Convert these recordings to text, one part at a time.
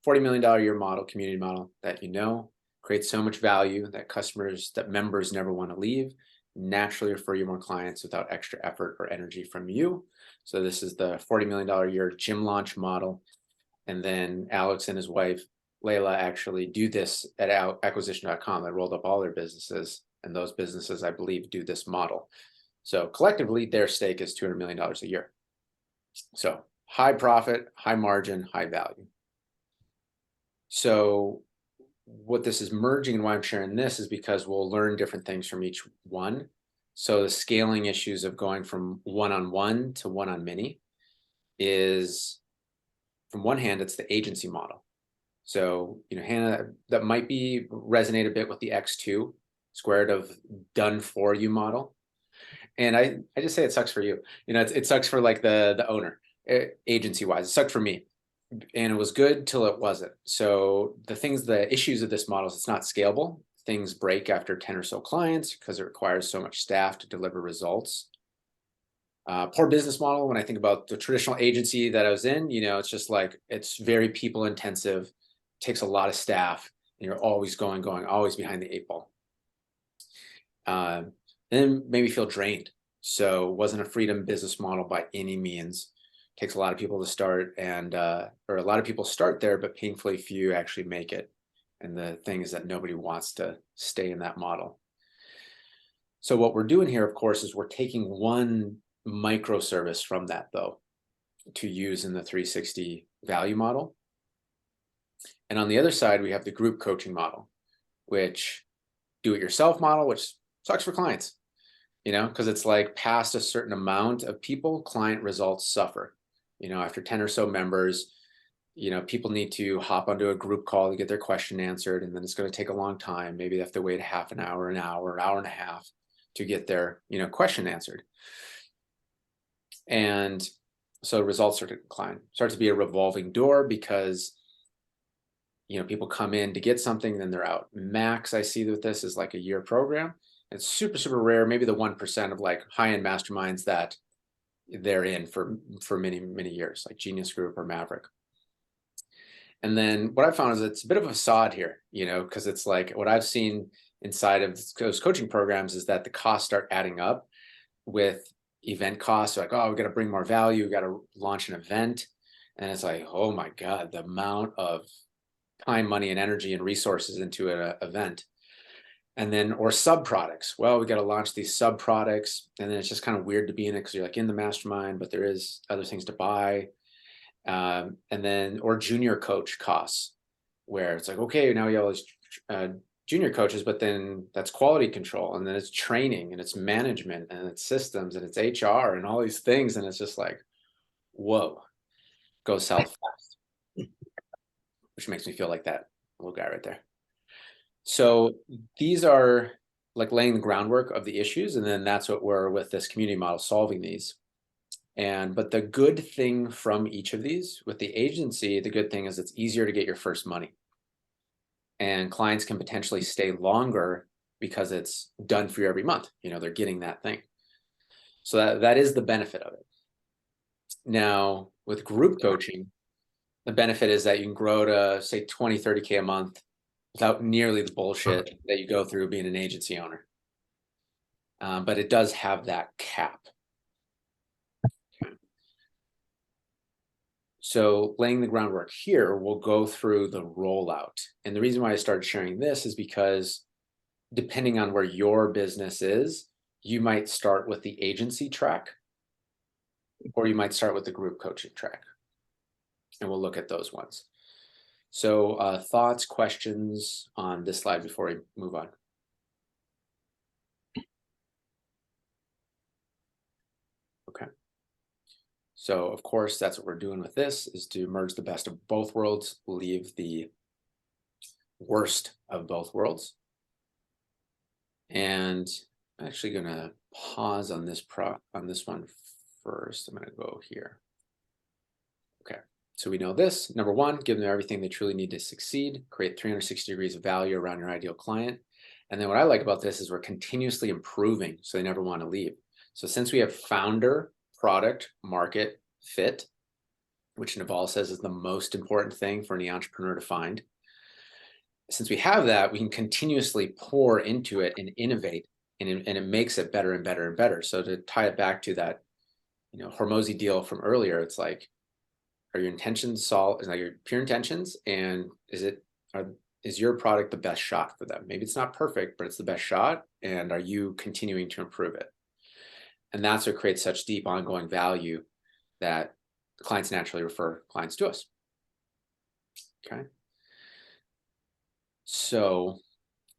$40 million a year model, community model that creates so much value that members never want to leave, naturally refer you more clients without extra effort or energy from you. So this is the $40 million a year gym launch model. And then Alex and his wife, Layla, actually do this at acquisition.com. They rolled up all their businesses, and those businesses, I believe, do this model. So collectively, their stake is $200 million a year. So high profit, high margin, high value. So what this is merging and why I'm sharing this is because we'll learn different things from each one. So the scaling issues of going from one-on-one to one-on-many is, from one hand, it's the agency model. So, Hannah, that might resonate a bit with the X2 squared of done for you model. And I just say it sucks for you. It sucks for like the owner, agency wise. It sucked for me. And it was good till it wasn't. So the issues of this model is it's not scalable. Things break after 10 or so clients because it requires so much staff to deliver results. Poor business model. When I think about the traditional agency that I was in, it's just like, it's very people intensive, takes a lot of staff, and you're always going, always behind the eight ball. Then maybe feel drained. So it wasn't a freedom business model by any means. Takes a lot of people to start, and or a lot of people start there, but painfully few actually make it. And the thing is that nobody wants to stay in that model. So what we're doing here, of course, is we're taking one microservice from that, though, to use in the 360 value model. And on the other side, we have the group coaching model, which do-it-yourself model, which sucks for clients, because it's like past a certain amount of people, client results suffer. After 10 or so members, people need to hop onto a group call to get their question answered, and then it's going to take a long time. Maybe they have to wait half an hour, an hour and a half to get their, question answered. And so results start to decline, starts to be a revolving door because, people come in to get something, then they're out. Max I see with this is like a year program. It's super, super rare, maybe the 1% of like high-end masterminds that they're in for many, many years, like Genius Group or Maverick. And then what I found is it's a bit of a facade here, because it's like what I've seen inside of those coaching programs is that the costs start adding up with event costs. Like, oh, we got to bring more value. We got to launch an event. And it's like, oh my God, the amount of time, money, and energy and resources into an event. And then, or sub products. Well, we got to launch these sub products, and then it's just kind of weird to be in it because you're like in the mastermind, but there is other things to buy. And then, or junior coach costs, where it's like, okay, now we have all these junior coaches, but then that's quality control, and then it's training, and it's management, and it's systems, and it's HR, and all these things, and it's just like, whoa, go south fast, which makes me feel like that little guy right there. So these are like laying the groundwork of the issues, and then that's what we're with this community model solving these. But the good thing from each of these, with the agency, the good thing is it's easier to get your first money, and clients can potentially stay longer because it's done for you every month. They're getting that thing. So that is the benefit of it. Now with group coaching, the benefit is that you can grow to say 20, 30K a month without nearly the bullshit that you go through being an agency owner. But it does have that cap. So laying the groundwork here, we'll go through the rollout. And the reason why I started sharing this is because depending on where your business is, you might start with the agency track, or you might start with the group coaching track. And we'll look at those ones. So thoughts, questions on this slide before we move on? Okay. So of course, that's what we're doing with this, is to merge the best of both worlds, leave the worst of both worlds. And I'm actually going to pause on this one first. I'm going to go here. Okay. So we know this. Number one, give them everything they truly need to succeed. Create 360 degrees of value around your ideal client. And then what I like about this is we're continuously improving, so they never want to leave. So since we have founder, product, market, fit, which Naval says is the most important thing for any entrepreneur to find. Since we have that, we can continuously pour into it and innovate, and it makes it better and better and better. So to tie it back to that, Hormozi deal from earlier, it's like, are your intentions solid? Is that your pure intentions? And is your product the best shot for them? Maybe it's not perfect, but it's the best shot. And are you continuing to improve it? And that's what creates such deep ongoing value that clients naturally refer clients to us. Okay. So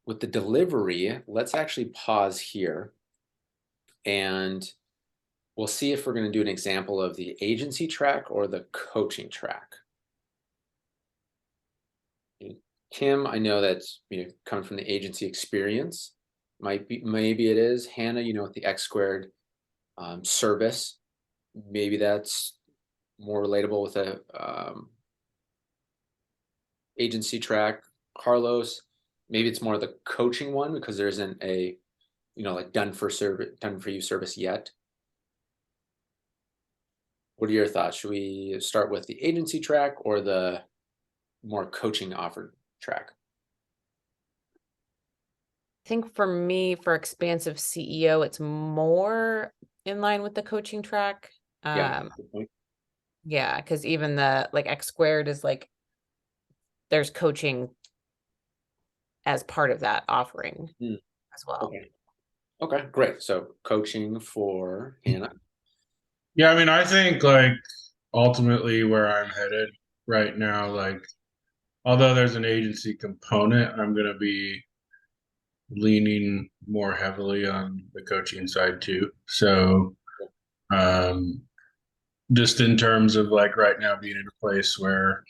with the delivery, let's actually pause here and we'll see if we're going to do an example of the agency track or the coaching track. Kim, I know that's coming from the agency experience. Maybe it is. Hannah, with the X squared service, maybe that's more relatable with a agency track. Carlos, maybe it's more the coaching one because there isn't a like done for you service yet. What are your thoughts? Should we start with the agency track or the more coaching offered track? I think for me, for expansive CEO, it's more in line with the coaching track. Yeah, good point. Yeah, because even the like X squared is like there's coaching as part of that offering as well. Okay. Okay, great. So coaching for Hannah. Yeah, I mean, I think like ultimately where I'm headed right now, like although there's an agency component, I'm going to be leaning more heavily on the coaching side too. So, um, just in terms of like right now being in a place where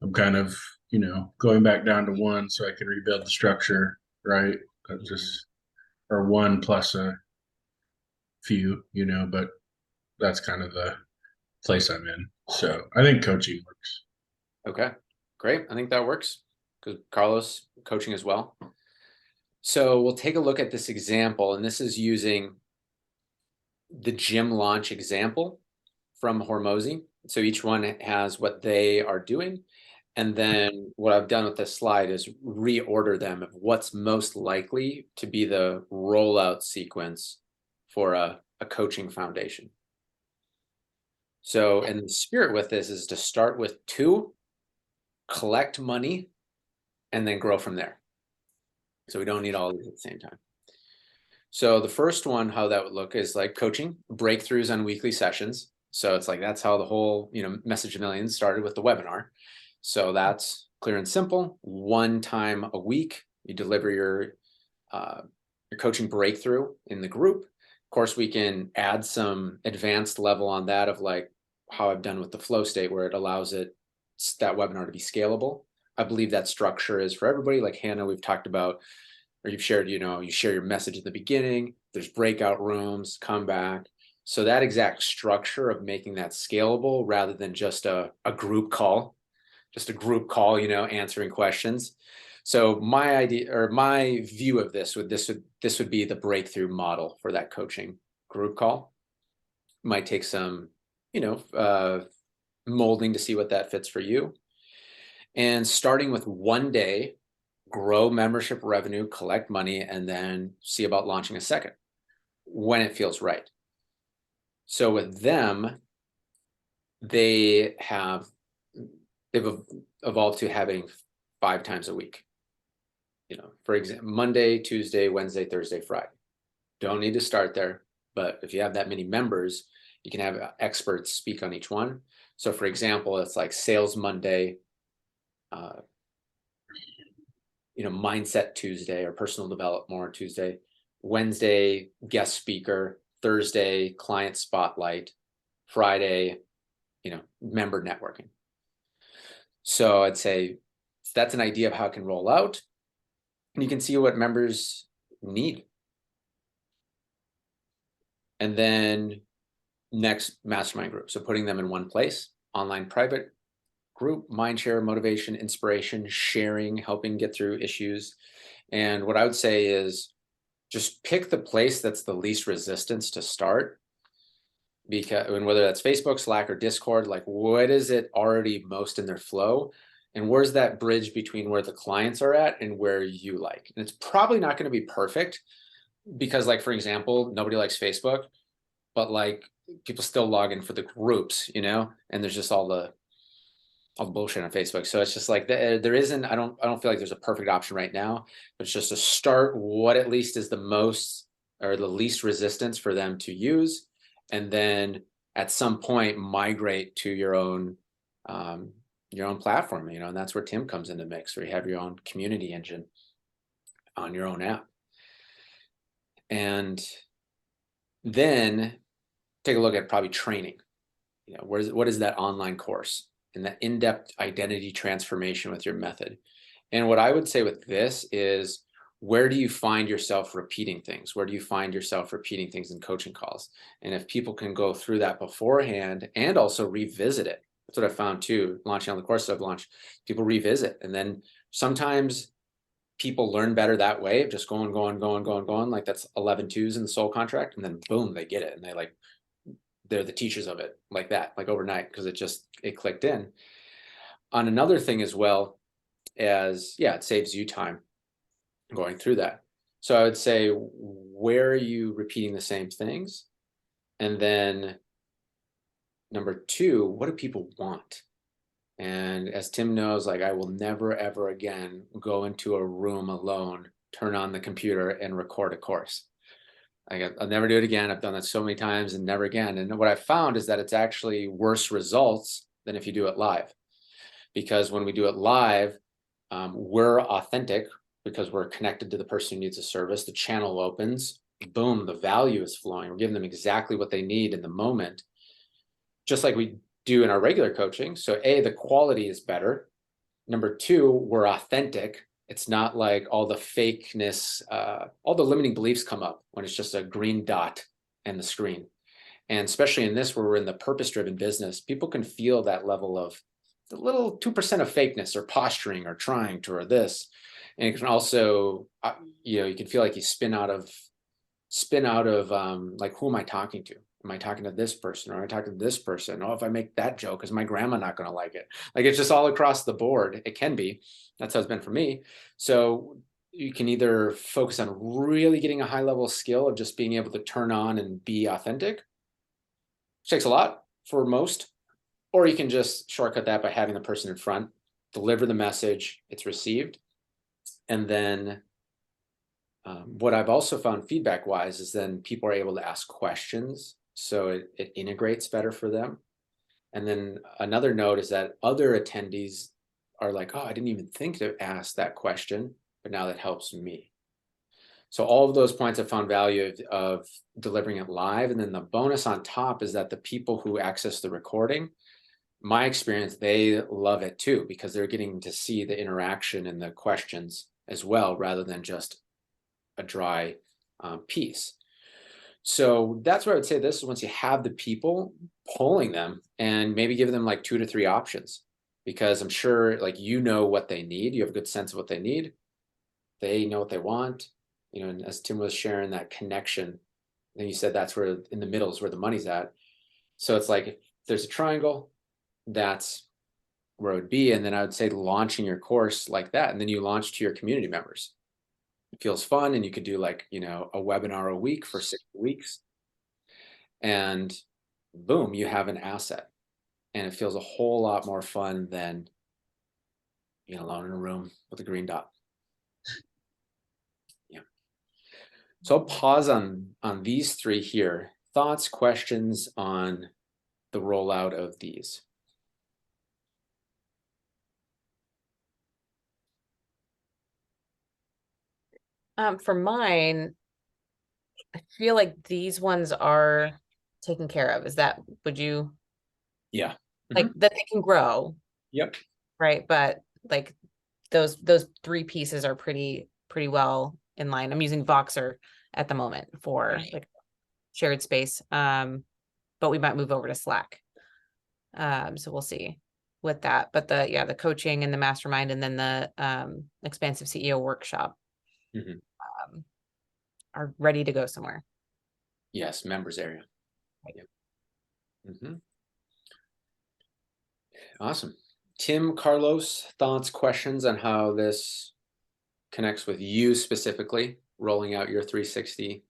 I'm kind of, going back down to one so I can rebuild the structure, right? Just or one plus a few, but that's kind of the place I'm in. So I think coaching works. Okay, great. I think that works because Carlos coaching as well. So we'll take a look at this example, and this is using the gym launch example from Hormozi. So each one has what they are doing. And then what I've done with this slide is reorder them of what's most likely to be the rollout sequence for a coaching foundation. So, and the spirit with this is to start with 2, collect money, and then grow from there. So we don't need all of these at the same time. So the first one, how that would look is like coaching breakthroughs on weekly sessions. So it's like, that's how the whole, Message Millions started with the webinar. So that's clear and simple. 1 time a week, you deliver your coaching breakthrough in the group. Of course, we can add some advanced level on that of like how I've done with the flow state where it allows that webinar to be scalable. I believe that structure is for everybody. Like Hannah, we've talked about, or you've shared, you share your message at the beginning, there's breakout rooms, come back. So that exact structure of making that scalable rather than just a group call, answering questions. So my idea or my view of this would be the breakthrough model for that coaching group call. Might take some, molding to see what that fits for you. And starting with 1 day, grow membership revenue, collect money, and then see about launching a second when it feels right. So with them, they've evolved to having 5 times a week. For example, Monday, Tuesday, Wednesday, Thursday, Friday. Don't need to start there, but if you have that many members, you can have experts speak on each one. So for example, it's like Sales Monday, Mindset Tuesday or Personal Development more Tuesday, Wednesday, guest speaker, Thursday, client spotlight, Friday, member networking. So I'd say that's an idea of how it can roll out. And you can see what members need. And then next, mastermind group. So putting them in one place, online private group, mind share, motivation, inspiration, sharing, helping get through issues. And what I would say is just pick the place that's the least resistance to start. because, and whether that's Facebook, Slack, or Discord, like what is it already most in their flow? And where's that bridge between where the clients are at and where you like? And it's probably not going to be perfect because, like, for example, nobody likes Facebook, but like people still log in for the groups, you know, and there's just all the bullshit on Facebook. So it's just like there isn't, I don't feel like there's a perfect option right now, but it's just to start what at least is the most or the least resistance for them to use. And then at some point migrate to your own platform, you know, and that's where Tim comes into the mix, where you have your own community engine on your own app. And then take a look at probably training. You know, what is that online course and that in-depth identity transformation with your method? And what I would say with this is, where do you find yourself repeating things? Where do you find yourself repeating things in coaching calls? And if people can go through that beforehand and also revisit it, that's what I found too, launching on the course I've launched, people revisit. And then sometimes people learn better that way, just going, like that's 11 twos in the soul contract. And then boom, they get it. And they're the teachers of it like that, like overnight, because it clicked in. On another thing as well as, yeah, it saves you time going through that. So I would say, where are you repeating the same things? And then number two, what do people want? And as Tim knows, like I will never, ever again go into a room alone, turn on the computer and record a course. I'll never do it again. I've done that so many times and never again. And what I found is that it's actually worse results than if you do it live. Because when we do it live, we're authentic because we're connected to the person who needs a service. The channel opens, boom, the value is flowing. We're giving them exactly what they need in the moment, just like we do in our regular coaching. So A, the quality is better. Number two, we're authentic. It's not like all the fakeness, all the limiting beliefs come up when it's just a green dot and the screen. And especially in this, where we're in the purpose-driven business, people can feel that level of the little 2% of fakeness or posturing or trying to, or this. And it can also, you can feel like you spin out of like, who am I talking to? Am I talking to this person, or am I talking to this person? Oh, if I make that joke, is my grandma not going to like it? Like, it's just all across the board. It can be. That's how it's been for me. So you can either focus on really getting a high level skill of just being able to turn on and be authentic, which takes a lot for most, or you can just shortcut that by having the person in front, deliver the message, it's received. And then what I've also found feedback wise is then people are able to ask questions. So it integrates better for them. And then another note is that other attendees are like, oh, I didn't even think to ask that question, but now that helps me. So all of those points I found value of delivering it live. And then the bonus on top is that the people who access the recording, my experience, they love it too, because they're getting to see the interaction and the questions as well, rather than just a dry piece. So that's where I would say this is, once you have the people, polling them and maybe give them like 2 to 3 options, because I'm sure like you know what they need. You have a good sense of what they need. They know what they want. And as Tim was sharing that connection, then you said that's where in the middle is where the money's at. So it's like, if there's a triangle, that's where it would be. And then I would say launching your course like that. And then you launch to your community members. It feels fun, and you could do like, a webinar a week for 6 weeks, and boom, you have an asset, and it feels a whole lot more fun than being alone in a room with a green dot. Yeah. So I'll pause on these 3 here. Thoughts, questions on the rollout of these? For mine, I feel like these ones are taken care of. Would you? Yeah. Like that they can grow. Yep. Right. But like those 3 pieces are pretty well in line. I'm using Voxer at the moment for like shared space. But we might move over to Slack. So we'll see with that. But the coaching and the mastermind, and then the expansive CEO workshop are ready to go somewhere. Yes, members area. Right. Yep. Mhm. Awesome. Tim, Carlos, thoughts, questions on how this connects with you specifically, rolling out your 360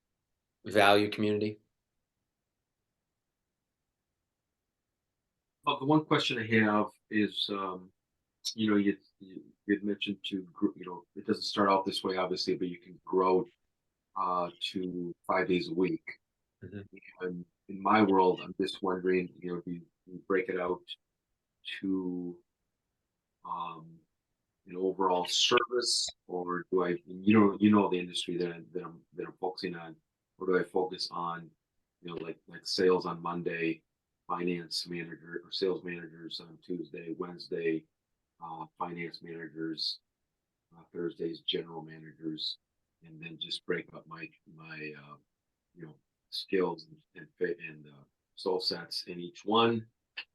value community? Well, the one question I have is, you'd mentioned it doesn't start out this way, obviously, but you can grow to 5 days a week. Mhm. And in my world, I'm just wondering, do you break it out to um, overall service, or do I, the industry that I'm focusing on, or do I focus on, like sales on Monday, finance manager or sales managers on Tuesday, Wednesday, finance managers, Thursdays, general managers, and then just break up my you know skills and fit and soul sets in each one.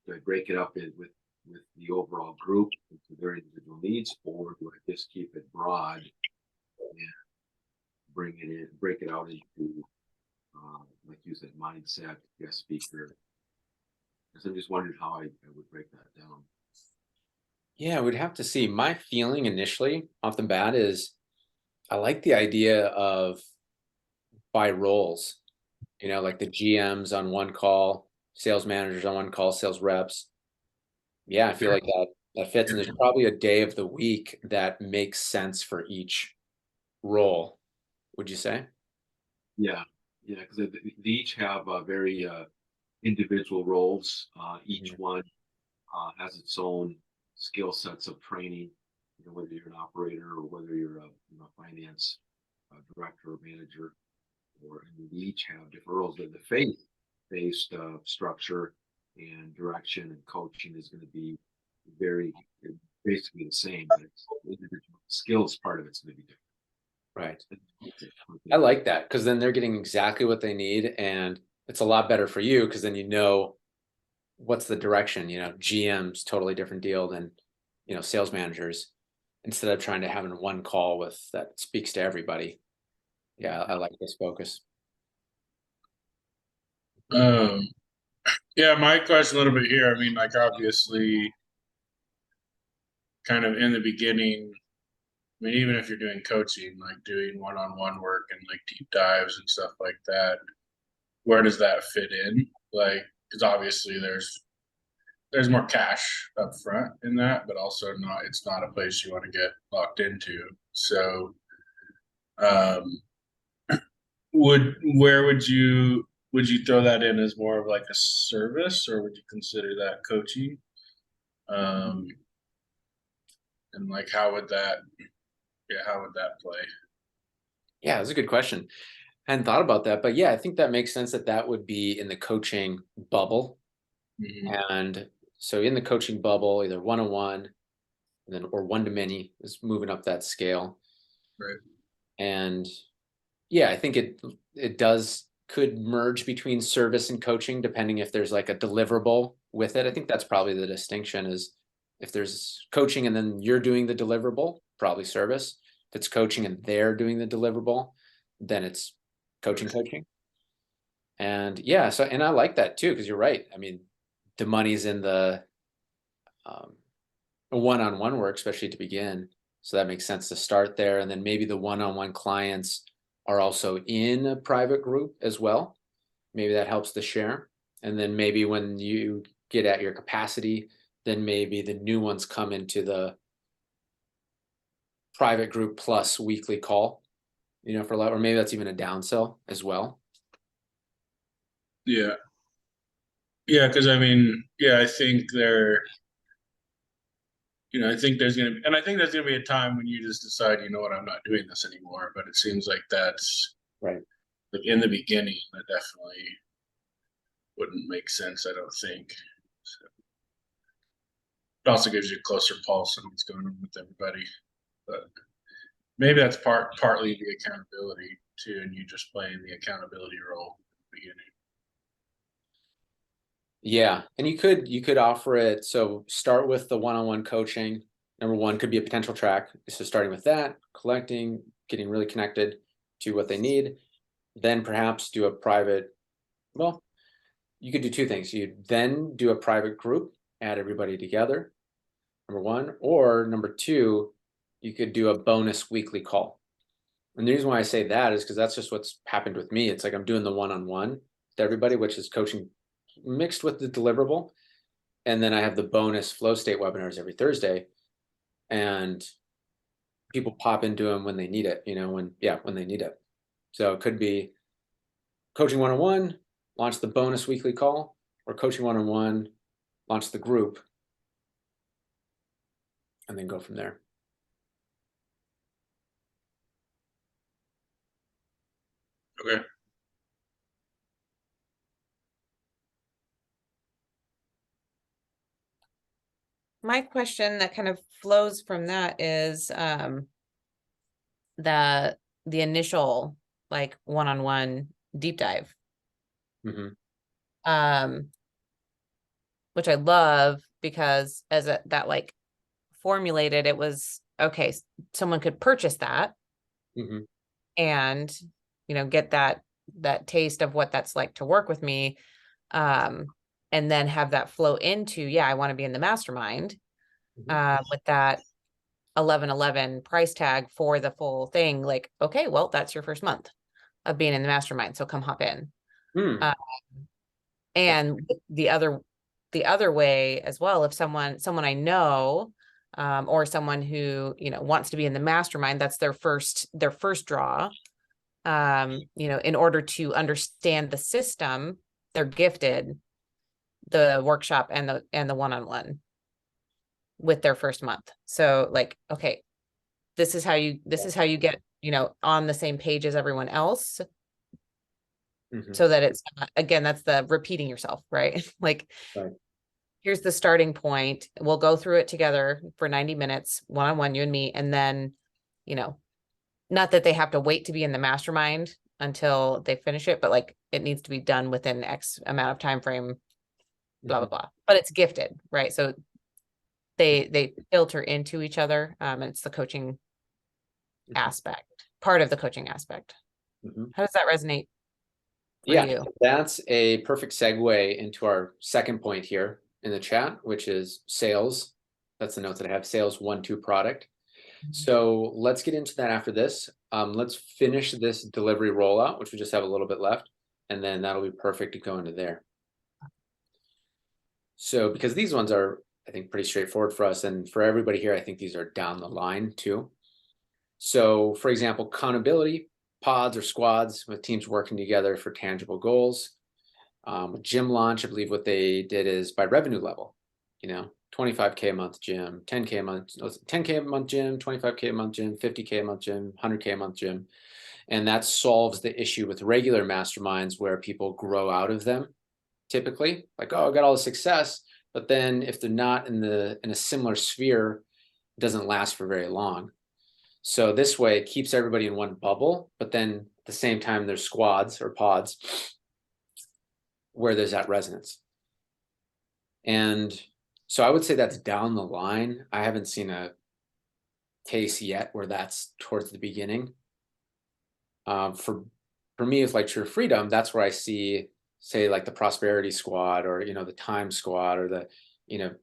Do I break it up with the overall group into their individual needs, or do I just keep it broad and break it out into, like you said, mindset, guest speaker? Because I'm just wondering how I would break that down. Yeah, we'd have to see. My feeling initially off the bat is I like the idea of by roles, like the GMs on one call, sales managers on one call, sales reps. Yeah, I feel like that fits. And there's probably a day of the week that makes sense for each role. Would you say? Yeah, yeah, because they each have very individual roles. Each Mhm. one has its own skill sets of training. Whether you're an operator or whether you're a finance director or manager, or we each have different roles. The faith-based structure and direction and coaching is going to be very basically the same, but it's the individual skills part of it's going to be different. Right. I Okay. like that because then they're getting exactly what they need. And it's a lot better for you because then what's the direction. GM's totally different deal than, sales managers, instead of trying to have in one call with that speaks to everybody. Yeah, I like this focus. Um, yeah, my question a little bit here. I mean, like obviously, kind of in the beginning. I mean, even if you're doing coaching, like doing one-on-one work and like deep dives and stuff like that, where does that fit in? Like, because obviously there's more cash up front in that, but also not. It's not a place you want to get locked into. So, um, where would you throw that in as more of like a service, or would you consider that coaching? Um, and like how would that play? Yeah, that's a good question. I hadn't thought about that, but yeah, I think that makes sense that would be in the coaching bubble. Hmm. And so in the coaching bubble, either one-on-one and then or one to many is moving up that scale. Right. And yeah, I think it does could merge between service and coaching depending if there's like a deliverable with it. I think that's probably the distinction is if there's coaching and then you're doing the deliverable, probably service. If it's coaching and they're doing the deliverable, then it's coaching. And yeah, so and I like that too because you're right. I mean, the money's in the um, one-on-one work, especially to begin. So that makes sense to start there. And then maybe the one-on-one clients are also in a private group as well. Maybe that helps the share. And then maybe when you get at your capacity, then maybe the new ones come into the private group plus weekly call, for a lot, or maybe that's even a downsell as well. Yeah. Yeah, because I mean, yeah, I think I think there's gonna be, and I think there's gonna be a time when you just decide, you know what, I'm not doing this anymore. But it seems like that's Right. like in the beginning, that definitely wouldn't make sense. I don't think. So it also gives you a closer pulse on what's going on with everybody. But maybe that's partly the accountability too, and you just playing the accountability role at the beginning. Yeah, and you could offer it. So start with the one-on-one coaching. Number one could be a potential track. So starting with that, collecting, getting really connected to what they need, then perhaps do a private. Well, you could do two things. You then do a private group, add everybody together, number one, or number two, you could do a bonus weekly call. And the reason why I say that is because that's just what's happened with me. It's like I'm doing the one-on-one with everybody, which is coaching mixed with the deliverable. And then I have the bonus flow state webinars every Thursday. And people pop into them when they need it, when they need it. So it could be coaching one-on-one, launch the bonus weekly call, or coaching one-on-one, launch the group, and then go from there. Okay. My question that kind of flows from that is the initial like one-on-one deep dive. Mm-hmm. Which I love because as that like formulated, it was okay, someone could purchase that Mm-hmm. and get that taste of what that's like to work with me, and then have that flow into I want to be in the mastermind, with that 1111 price tag for the full thing. Like, okay, well, that's your first month of being in the mastermind, so come hop in. And the other way as well, if someone I know, or someone who wants to be in the mastermind, that's their first draw, in order to understand the system, they're gifted the workshop and the one-on-one with their first month. So like, okay, this is how you get on the same page as everyone else. So that it's, again, that's the repeating yourself, right? Like, right. Here's the starting point. We'll go through it together for 90 minutes, one-on-one, you and me. And then, not that they have to wait to be in the mastermind until they finish it, but like it needs to be done within X amount of time frame, blah, blah, blah. But it's gifted, right? So they filter into each other. And it's the coaching aspect, part of the coaching aspect. How does that resonate for you? That's a perfect segue into our second point here in the chat, which is sales. That's the notes that I have: sales 1-2 product. So let's get into that after this. Let's finish this delivery rollout, which we just have a little bit left, and then that'll be perfect to go into there. So because these ones are, I think, pretty straightforward for us, and for everybody here, I think these are down the line too. So for example, accountability, pods or squads with teams working together for tangible goals. Gym launch, I believe what they did is by revenue level, 25K a month gym, 10K a month, 10K a month gym, 25K a month gym, 50K a month gym, 100K a month gym. And that solves the issue with regular masterminds where people grow out of them typically, like, oh, I got all the success, but then if they're not in a similar sphere, it doesn't last for very long. So this way it keeps everybody in one bubble, but then at the same time there's squads or pods where there's that resonance. And so I would say that's down the line. I haven't seen a case yet where that's towards the beginning. For me, it's like True Freedom. That's where I see, say, like the Prosperity Squad, or the Time Squad, or the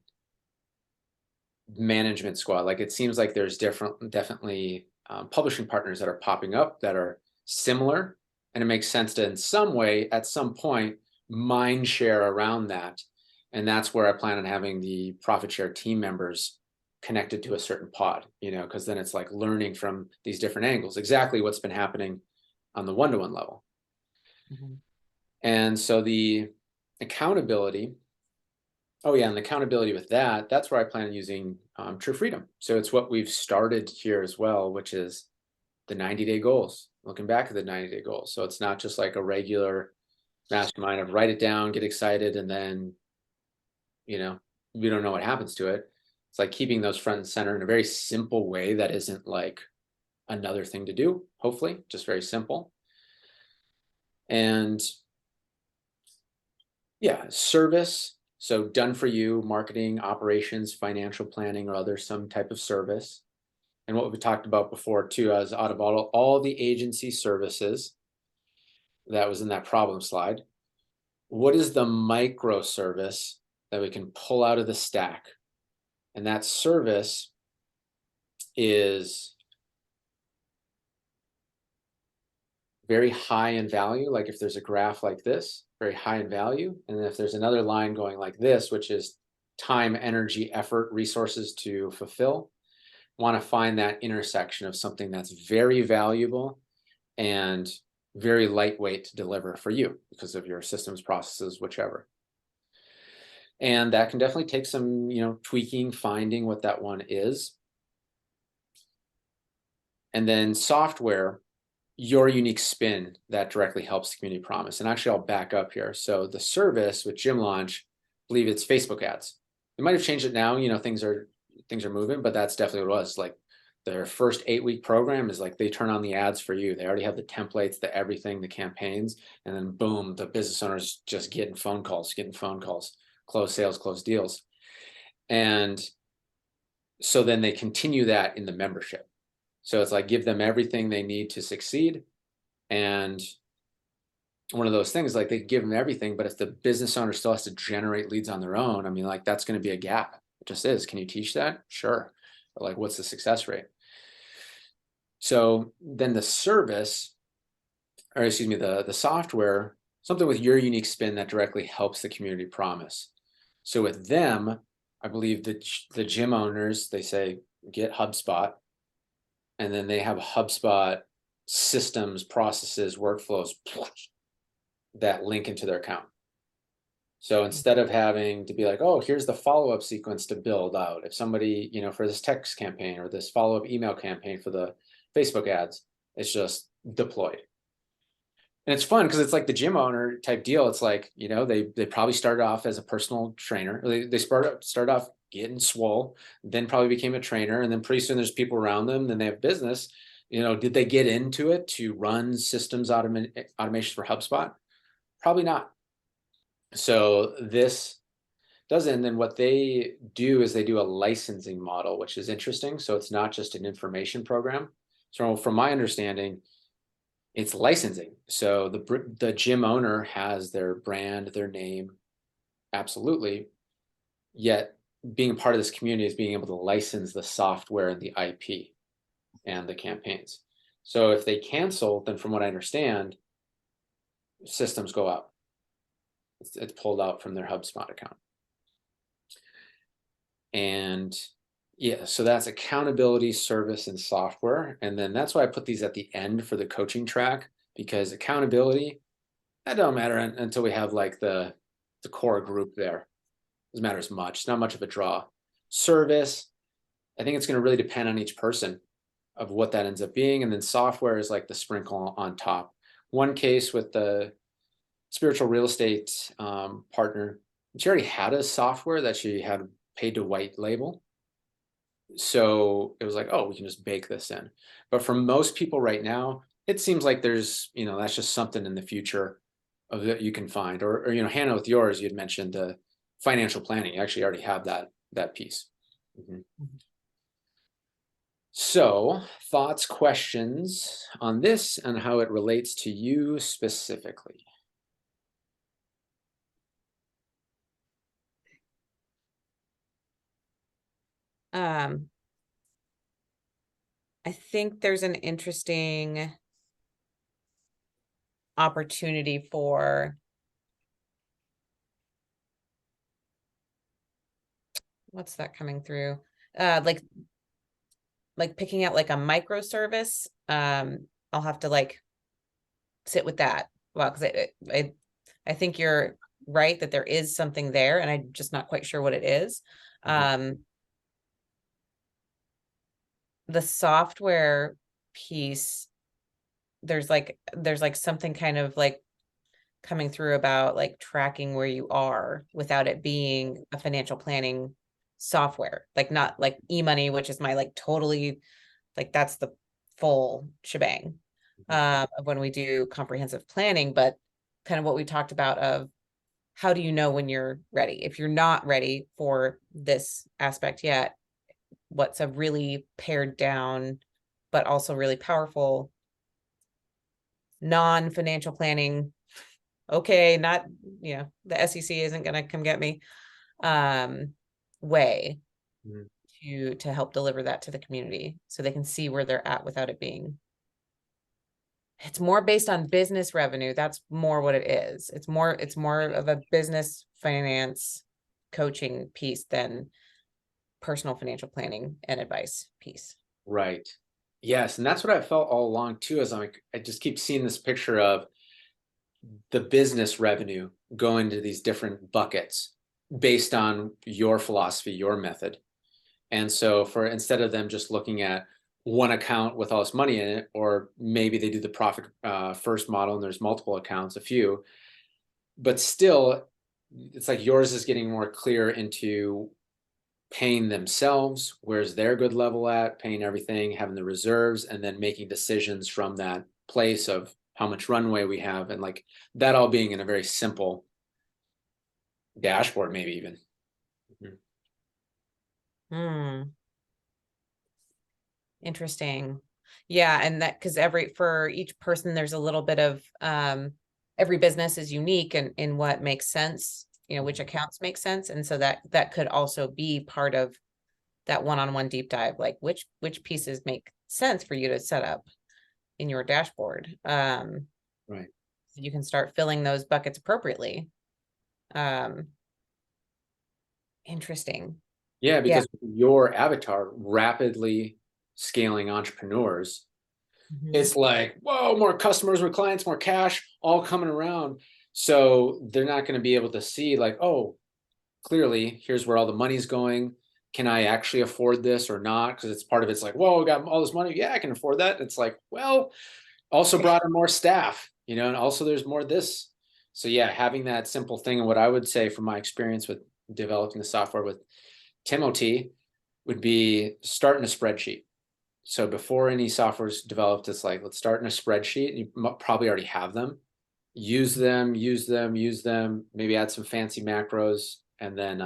Management Squad. Like it seems like there's definitely publishing partners that are popping up that are similar, and it makes sense to, in some way, at some point, mind share around that. And that's where I plan on having the profit share team members connected to a certain pod, because then it's like learning from these different angles, exactly what's been happening on the one-to-one level. And so the accountability, and the accountability with that's where I plan on using True Freedom. So it's what we've started here as well, which is the 90-day goals, looking back at the 90-day goals. So it's not just like a regular mastermind of write it down, get excited, and then we don't know what happens to it. It's like keeping those front and center in a very simple way that isn't like another thing to do, hopefully, just very simple. And service. So done for you, marketing, operations, financial planning, or some type of service. And what we talked about before too, as out of all the agency services that was in that problem slide, what is the microservice that we can pull out of the stack? And that service is very high in value. Like if there's a graph like this, very high in value. And if there's another line going like this, which is time, energy, effort, resources to fulfill, want to find that intersection of something that's very valuable and very lightweight to deliver for you because of your systems, processes, whichever. And that can definitely take some, tweaking, finding what that one is. And then software, your unique spin that directly helps the community promise. And actually, I'll back up here. So the service with Gym Launch, I believe it's Facebook ads. They might have changed it now. Things are moving, but that's definitely what it was. Like their first 8-week program is like they turn on the ads for you. They already have the templates, the everything, the campaigns, and then boom, the business owners just getting phone calls, close sales, close deals. And so then they continue that in the membership. So it's like give them everything they need to succeed. And one of those things, like they give them everything, but if the business owner still has to generate leads on their own, I mean, like that's going to be a gap. It just is. Can you teach that? Sure. But like, what's the success rate? So then the service, or excuse me, the software, something with your unique spin that directly helps the community promise. So with them, I believe the gym owners, they say, get HubSpot. And then they have HubSpot systems, processes, workflows that link into their account. So instead of having to be like, oh, here's the follow-up sequence to build out. If somebody, for this text campaign or this follow-up email campaign for the Facebook ads, it's just deployed. And it's fun because it's like the gym owner type deal. It's like, they probably started off as a personal trainer. They start off getting swole, then probably became a trainer. And then pretty soon there's people around them, then they have business. Did they get into it to run systems automation for HubSpot? Probably not. So this doesn't. And then what they do is they do a licensing model, which is interesting. So it's not just an information program. So from my understanding, it's licensing. So the gym owner has their brand, their name, absolutely. Yet being a part of this community is being able to license the software and the IP and the campaigns. So if they cancel, then from what I understand, systems go out. It's pulled out from their HubSpot account. And yeah, so that's accountability, service, and software. And then that's why I put these at the end for the coaching track, because accountability, that don't matter until we have like the core group there. Doesn't matter as much. It's not much of a draw. Service, I think it's going to really depend on each person of what that ends up being. And then software is like the sprinkle on top. One case with the spiritual real estate partner, she already had a software that she had paid to white label. So it was like, oh, we can just bake this in. But for most people right now, it seems like there's, that's just something in the future of that you can find. Or Hannah, with yours, you'd mentioned the financial planning. You actually already have that piece. Mm-hmm. So thoughts, questions on this and how it relates to you specifically? I think there's an interesting opportunity for what's that coming through? Like picking out like a microservice. I'll have to like sit with that. Well, because I think you're right that there is something there, and I'm just not quite sure what it is. The software piece, there's like something kind of like coming through about like tracking where you are without it being a financial planning software, like not like eMoney, which is my like totally like that's the full shebang of when we do comprehensive planning, but kind of what we talked about of how do you know when you're ready? If you're not ready for this aspect yet, what's a really pared down, but also really powerful non-financial planning okay, not, the SEC isn't going to come get me, way to help deliver that to the community so they can see where they're at without it being. It's more based on business revenue. That's more what it is. It's more of a business finance coaching piece than personal financial planning and advice piece. Right. Yes. And that's what I felt all along too, is I just keep seeing this picture of the business revenue go into these different buckets based on your philosophy, your method. And so instead of them just looking at one account with all this money in it, or maybe they do the profit first model and there's multiple accounts, a few, but still it's like yours is getting more clear into paying themselves, where's their good level at, paying everything, having the reserves, and then making decisions from that place of how much runway we have, and like that all being in a very simple dashboard, maybe even. Interesting. Yeah, and that, because for each person there's a little bit of every business is unique in what makes sense, which accounts make sense, and so that could also be part of that one-on-one deep dive, like which pieces make sense for you to set up in your dashboard. Right. So you can start filling those buckets appropriately. Interesting. Yeah, because your avatar rapidly scaling entrepreneurs, it's like, whoa, more customers, more clients, more cash, all coming around. So they're not going to be able to see like, oh, clearly here's where all the money's going. Can I actually afford this or not? Because it's part of it's like, whoa, I got all this money. Yeah, I can afford that. It's like, well, also brought in more staff, and also there's more this. So yeah, having that simple thing. And what I would say from my experience with developing the software with Timothy would be starting a spreadsheet. So before any software is developed, it's like, let's start in a spreadsheet. You probably already have them. Use them, maybe add some fancy macros, and then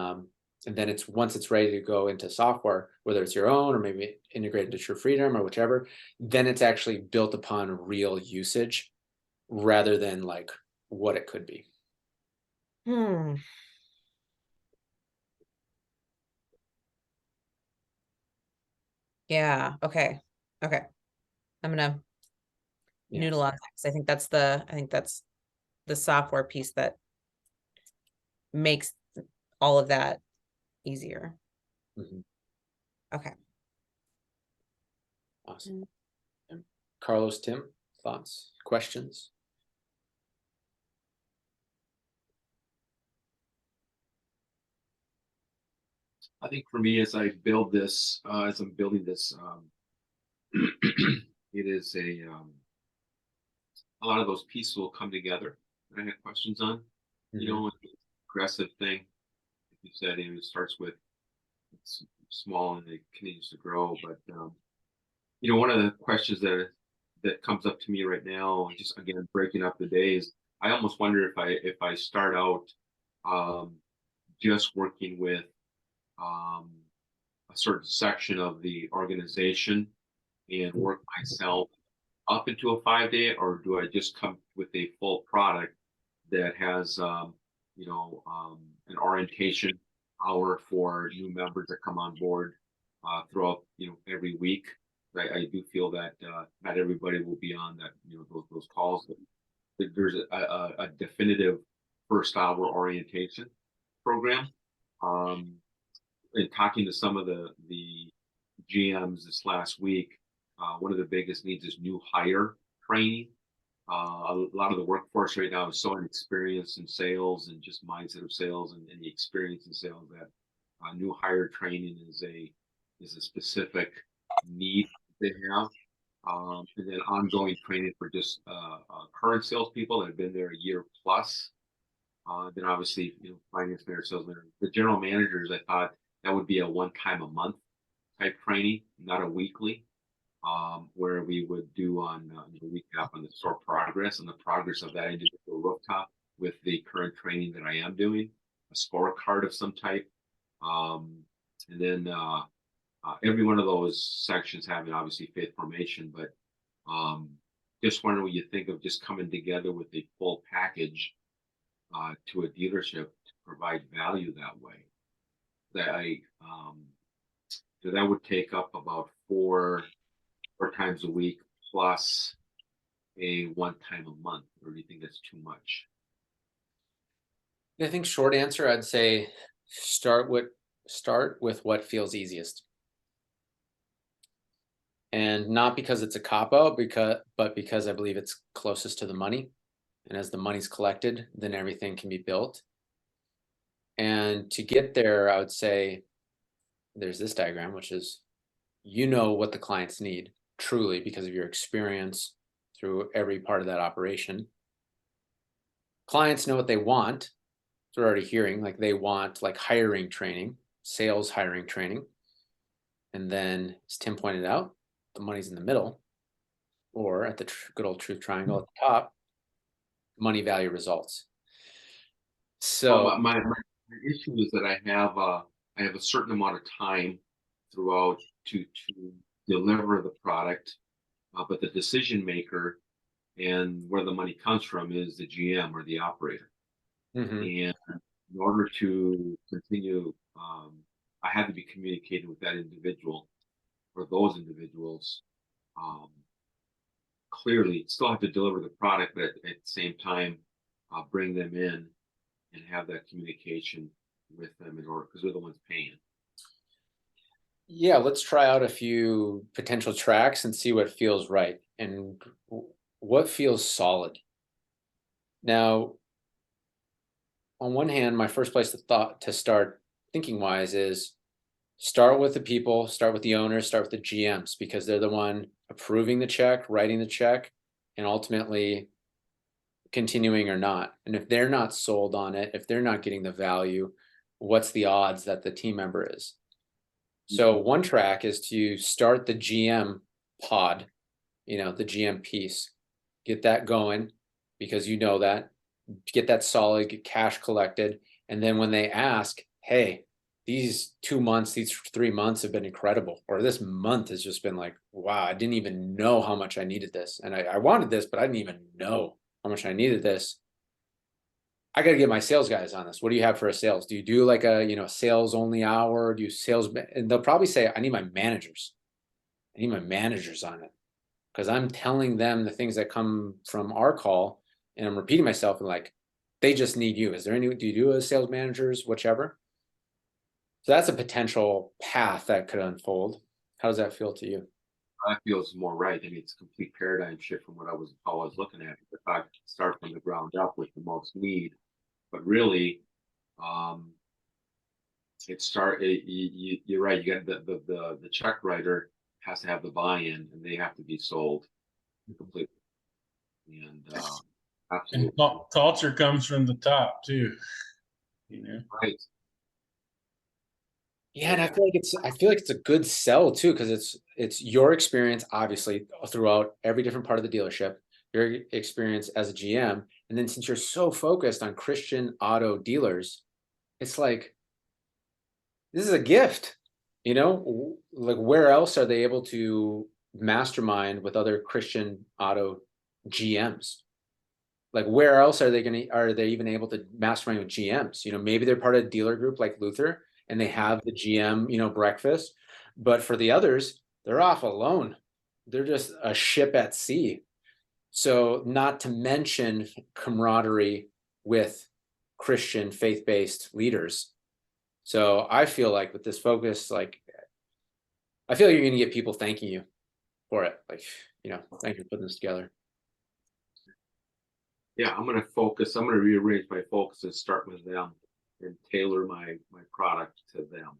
it's once it's ready to go into software, whether it's your own or maybe integrated to TrueFreedom or whichever, then it's actually built upon real usage rather than like what it could be. Yeah. Okay. I'm gonna noodle on that, because I think that's the software piece that makes all of that easier. Okay. Awesome. Carlos, Tim, thoughts, questions? I think for me, as I build this, as I'm building this, it is a lot of those pieces will come together that I had questions on. Aggressive thing. Like you said, it starts with it's small and it continues to grow. But one of the questions that comes up to me right now, just again breaking up the days, I almost wonder if I start out just working with a certain section of the organization and work myself up into a 5-day, or do I just come with a full product that has an orientation hour for new members that come on board throughout every week. I do feel that not everybody will be on that those calls, but there's a definitive first hour orientation program. In talking to some of the GMs this last week, one of the biggest needs is new hire training. A lot of the workforce right now is so inexperienced in sales and just mindset of sales and the experience in sales that new hire training is a specific need they have. And then ongoing training for just current salespeople that have been there a year plus. Then obviously, finance manager, sales manager, the general managers. I thought that would be a one time a month type training, not a weekly, where we would do on recap on the store progress and the progress of that individual rooftop with the current training that I am doing, a scorecard of some type, and then every one of those sections having obviously faith formation, but just wondering what you think of just coming together with a full package to a dealership to provide value that way. That would take up about four times a week plus a one time a month, or do you think that's too much? I think short answer, I'd say start with what feels easiest. And not because it's a cop out, but because I believe it's closest to the money. And as the money's collected, then everything can be built. And to get there, I would say there's this diagram, which is, you know what the clients need truly because of your experience through every part of that operation. Clients know what they want. They're already hearing, like they want like hiring training, sales hiring training. And then, as Tim pointed out, the money's in the middle, or at the good old truth triangle at the top, money, value, results. So Well, my issue is that I have a certain amount of time throughout to deliver the product, but the decision maker and where the money comes from is the GM or the operator. And in order to continue, I had to be communicating with that individual or those individuals clearly. Still have to deliver the product, but at the same time, bring them in and have that communication with them in order, because they're the ones paying. yeah, let's try out a few potential tracks and see what feels right and what feels solid. Now, on one hand, my first place to start thinking wise is start with the people, start with the owners, start with the GMs, because they're the one approving the check, writing the check, and ultimately continuing or not. And if they're not sold on it, if they're not getting the value, what's the odds that the team member is? So one track is to start the GM pod, the GM piece, get that going because you know that, get that solid, get cash collected. And then when they ask, hey, these 2 months, these 3 months have been incredible, or this month has just been like, wow, I didn't even know how much I needed this. And I wanted this, but I didn't even know how much I needed this. I got to get my sales guys on this. What do you have for a sales? Do you do like a, sales only hour? Do you sales? And they'll probably say, I need my managers. I need my managers on it because I'm telling them the things that come from our call and I'm repeating myself and like, they just need you. Is there do you do a sales managers, whichever? So that's a potential path that could unfold. How does that feel to you? That feels more right. I mean, it's a complete paradigm shift from what I was always looking at. If I start from the ground up with the most need, but really, um, you're right. You got the check writer has to have the buy-in, and they have to be sold completely. And absolutely, And culture comes from the top too. right. Yeah, and I feel like it's a good sell too, because it's your experience, obviously, throughout every different part of the dealership, your experience as a GM, and then since you're so focused on Christian auto dealers, it's like this is a gift, like where else are they able to mastermind with other Christian auto GMs? Like where else are they even able to mastermind with GMs? Maybe they're part of a dealer group like Luther and they have the GM, breakfast, but for the others, they're off alone. They're just a ship at sea. So not to mention camaraderie with Christian faith-based leaders. So I feel like with this focus, like I feel like you're going to get people thanking you for it. Like, thank you for putting this together. Yeah, I'm going to rearrange my focus and start with them and tailor my product to them.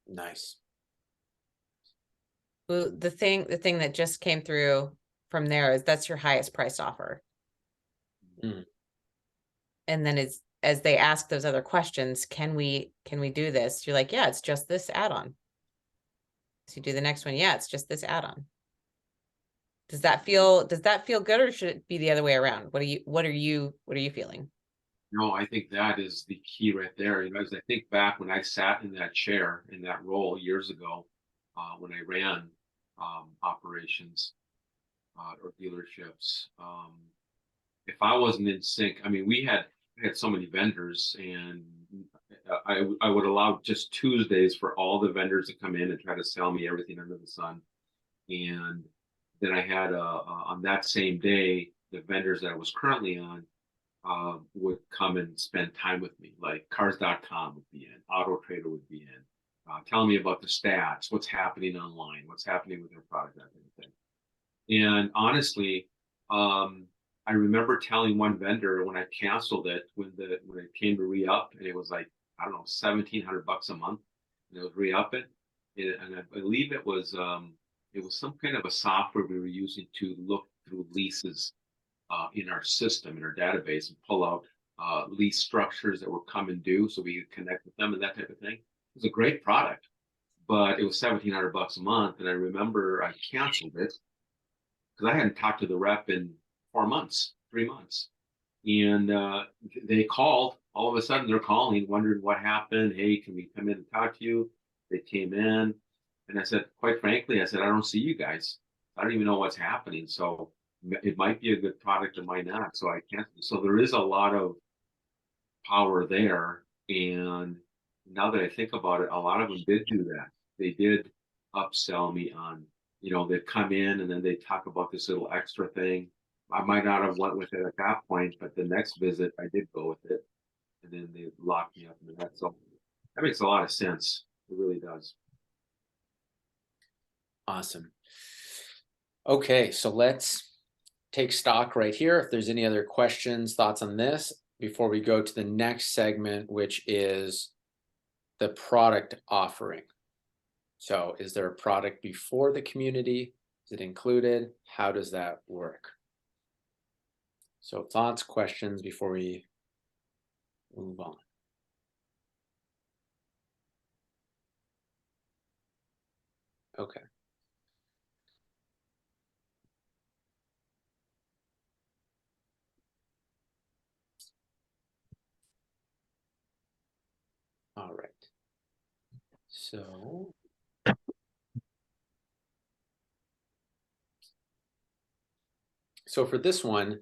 Nice. Well, the thing that just came through from there is that's your highest priced offer. And then as they ask those other questions, can we do this? You're like, yeah, it's just this add-on. So you do the next one. Yeah, it's just this add-on. Does that feel good, or should it be the other way around? What are you feeling? No, I think that is the key right there. As I think back when I sat in that chair in that role years ago, when I ran operations or dealerships, if I wasn't in sync, I mean, we had I had so many vendors, and I would allow just Tuesdays for all the vendors to come in and try to sell me everything under the sun. And then I had on that same day, the vendors that I was currently on would come and spend time with me. Like Cars.com would be in, Auto Trader would be in, telling me about the stats, what's happening online, what's happening with their product, that kind of thing. And honestly, I remember telling one vendor when I canceled it, when it came to re-up, and it was like, I don't know, $1,700 a month, and it was re-up it. And I believe it was some kind of a software we were using to look through leases in our system, in our database, and pull out lease structures that were coming due so we could connect with them and that type of thing. It was a great product, but it was $1,700 a month. And I remember I canceled it because I hadn't talked to the rep in 4 months, 3 months. And they called. All of a sudden, they're calling, wondering what happened. Hey, can we come in and talk to you? They came in. And I said, quite frankly, I said, I don't see you guys. I don't even know what's happening. So it might be a good product, it might not. So I can't. So there is a lot of power there. And now that I think about it, a lot of them did do that. They did upsell me on, they'd come in and then they talk about this little extra thing. I might not have went with it at that point, but the next visit I did go with it, and then they locked me up in that. So that makes a lot of sense. It really does. Awesome. Okay, so let's take stock right here. If there's any other questions, thoughts on this before we go to the next segment, which is the product offering. So is there a product before the community? Is it included? How does that work? So thoughts, questions before we move on. Okay. All right. So for this one,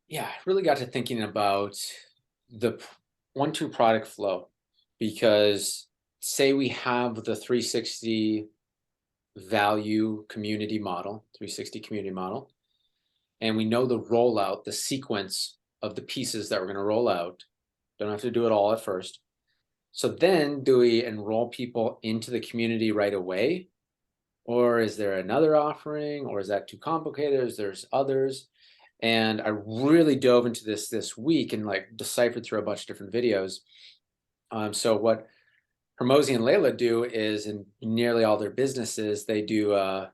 yeah, I really got to thinking about the 1-2 product flow, because say we have the 360 value community model, 360 community model, and we know the rollout, the sequence of the pieces that we're going to roll out. Don't have to do it all at first. So then do we enroll people into the community right away? Or is there another offering? Or is that too complicated? There's others? And I really dove into this week and like deciphered through a bunch of different videos. So what Hormozi and Layla do is, in nearly all their businesses, they do a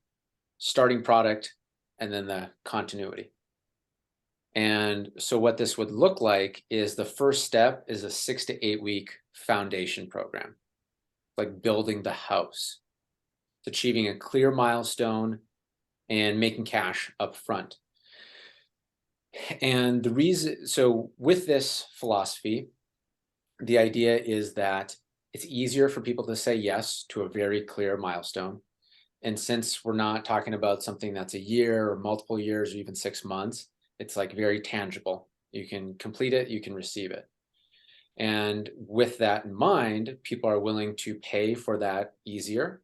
starting product and then the continuity. And so what this would look like is the first step is a 6 to 8 week foundation program, like building the house. It's achieving a clear milestone and making cash up front. And the reason, so with this philosophy, the idea is that it's easier for people to say yes to a very clear milestone. And since we're not talking about something that's a year or multiple years or even 6 months, it's like very tangible. You can complete it, you can receive it. And with that in mind, people are willing to pay for that easier.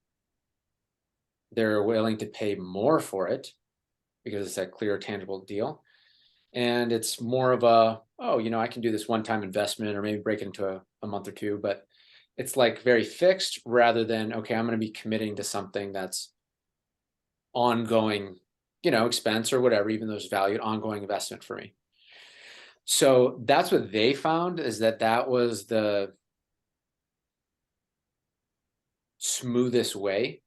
They're willing to pay more for it because it's a clear, tangible deal. And it's more of a, oh, I can do this one-time investment or maybe break it into a month or two, but it's like very fixed rather than, okay, I'm going to be committing to something that's ongoing, expense or whatever, even though there's valued ongoing investment for me. So that's what they found, is that was the smoothest way,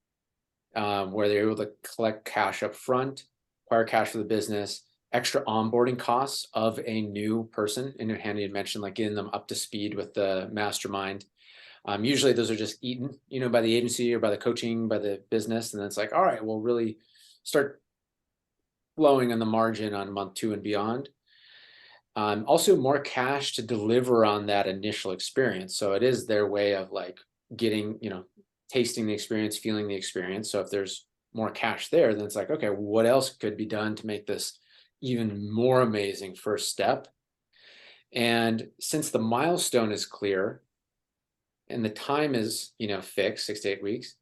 where they're able to collect cash up front, acquire cash for the business, extra onboarding costs of a new person. And Handy had mentioned like getting them up to speed with the mastermind. Usually those are just eaten, by the agency or by the coaching, by the business. And then it's like, all right, we'll really start flowing on the margin on month 2 and beyond. Also more cash to deliver on that initial experience. So it is their way of like getting, tasting the experience, feeling the experience. So if there's more cash there, then it's like, okay, what else could be done to make this even more amazing first step? And since the milestone is clear and the time is, fixed, 6 to 8 weeks,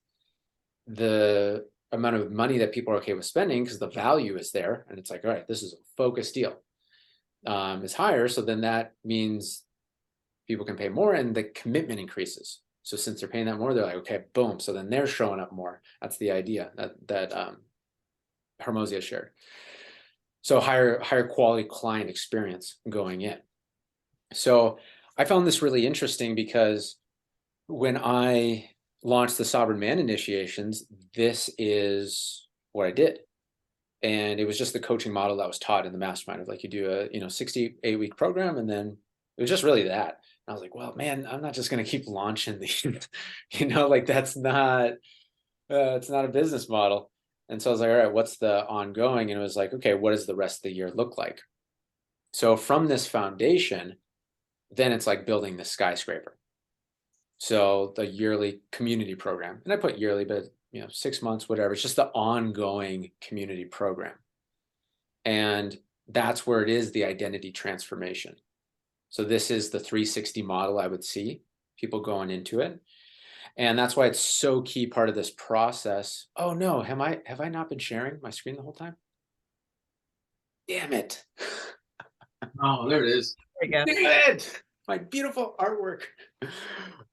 the amount of money that people are okay with spending, because the value is there, and it's like, all right, this is a focused deal, is higher. So then that means people can pay more and the commitment increases. So since they're paying that more, they're like, okay, boom. So then they're showing up more. That's the idea that Hormozi has shared. So higher quality client experience going in. So I found this really interesting because when I launched the Sovereign Man initiations, this is what I did. And it was just the coaching model that was taught in the mastermind of like, you do a 68-week program, and then it was just really that. And I was like, well, man, I'm not just going to keep launching these, like that's not, it's not a business model. And so I was like, all right, what's the ongoing? And it was like, okay, what does the rest of the year look like? So from this foundation, then it's like building the skyscraper. So the yearly community program, and I put yearly, but 6 months, whatever. It's just the ongoing community program. And that's where it is the identity transformation. So this is the 360 model I would see people going into it. And that's why it's so key part of this process. Oh no, have I not been sharing my screen the whole time? Damn it. Oh, there it is. There you go. Damn it. My beautiful artwork.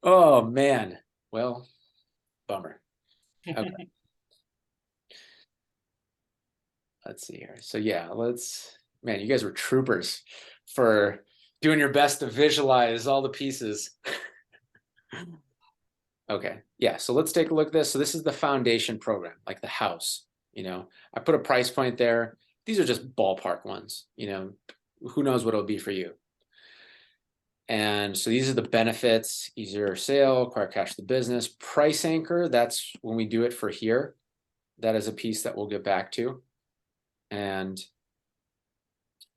Oh man. Well, bummer. Okay. Let's see here. So yeah, man, you guys were troopers for doing your best to visualize all the pieces. Okay, yeah, so let's take a look at this. So this is the foundation program, like the house. I put a price point there. These are just ballpark ones. Who knows what it'll be for you. And so these are the benefits: easier sale, acquire cash the business. Price anchor, that's when we do it for here. That is a piece that we'll get back to. And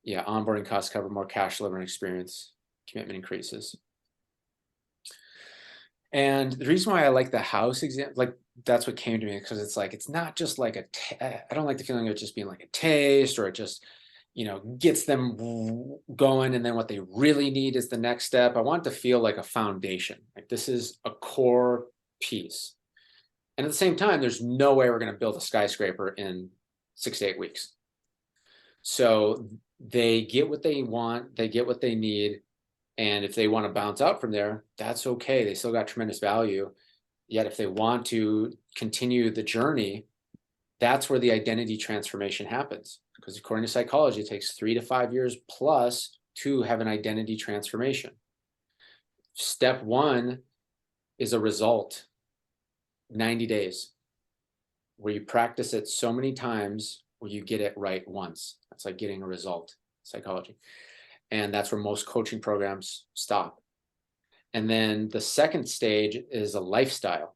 yeah, onboarding costs cover, more cash delivering experience, commitment increases. And the reason why I like the house example, like that's what came to me, because it's like, it's not just like I don't like the feeling of it just being like a taste, or it just, gets them going. And then what they really need is the next step. I want it to feel like a foundation. Like this is a core piece. And at the same time, there's no way we're going to build a skyscraper in 6 to 8 weeks. So they get what they want, they get what they need. And if they want to bounce out from there, that's okay. They still got tremendous value. Yet if they want to continue the journey, that's where the identity transformation happens. Because according to psychology, it takes 3 to 5 years plus to have an identity transformation. Step 1 is a result, 90 days, where you practice it so many times where you get it right once. That's like getting a result, psychology. And that's where most coaching programs stop. And then the second stage is a lifestyle.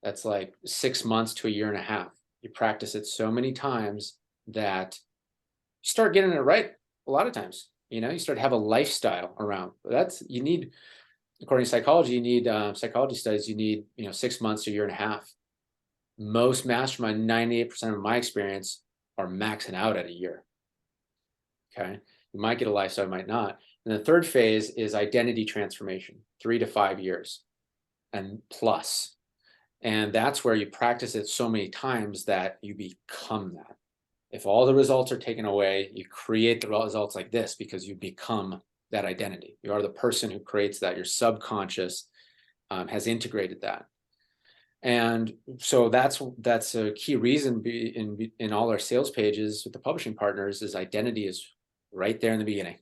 That's like 6 months to a year and a half. You practice it so many times that you start getting it right a lot of times. You start to have a lifestyle around. You need, according to psychology, you need psychology studies, you need 6 months to a year and a half. Most mastermind, 98% of my experience, are maxing out at a year. Okay. You might get a lifestyle, you might not. And the third phase is identity transformation, 3 to 5 years and plus. And that's where you practice it so many times that you become that. If all the results are taken away, you create the results like this because you become that identity. You are the person who creates that. Your subconscious has integrated that. And so that's a key reason in all our sales pages with the publishing partners is identity is right there in the beginning,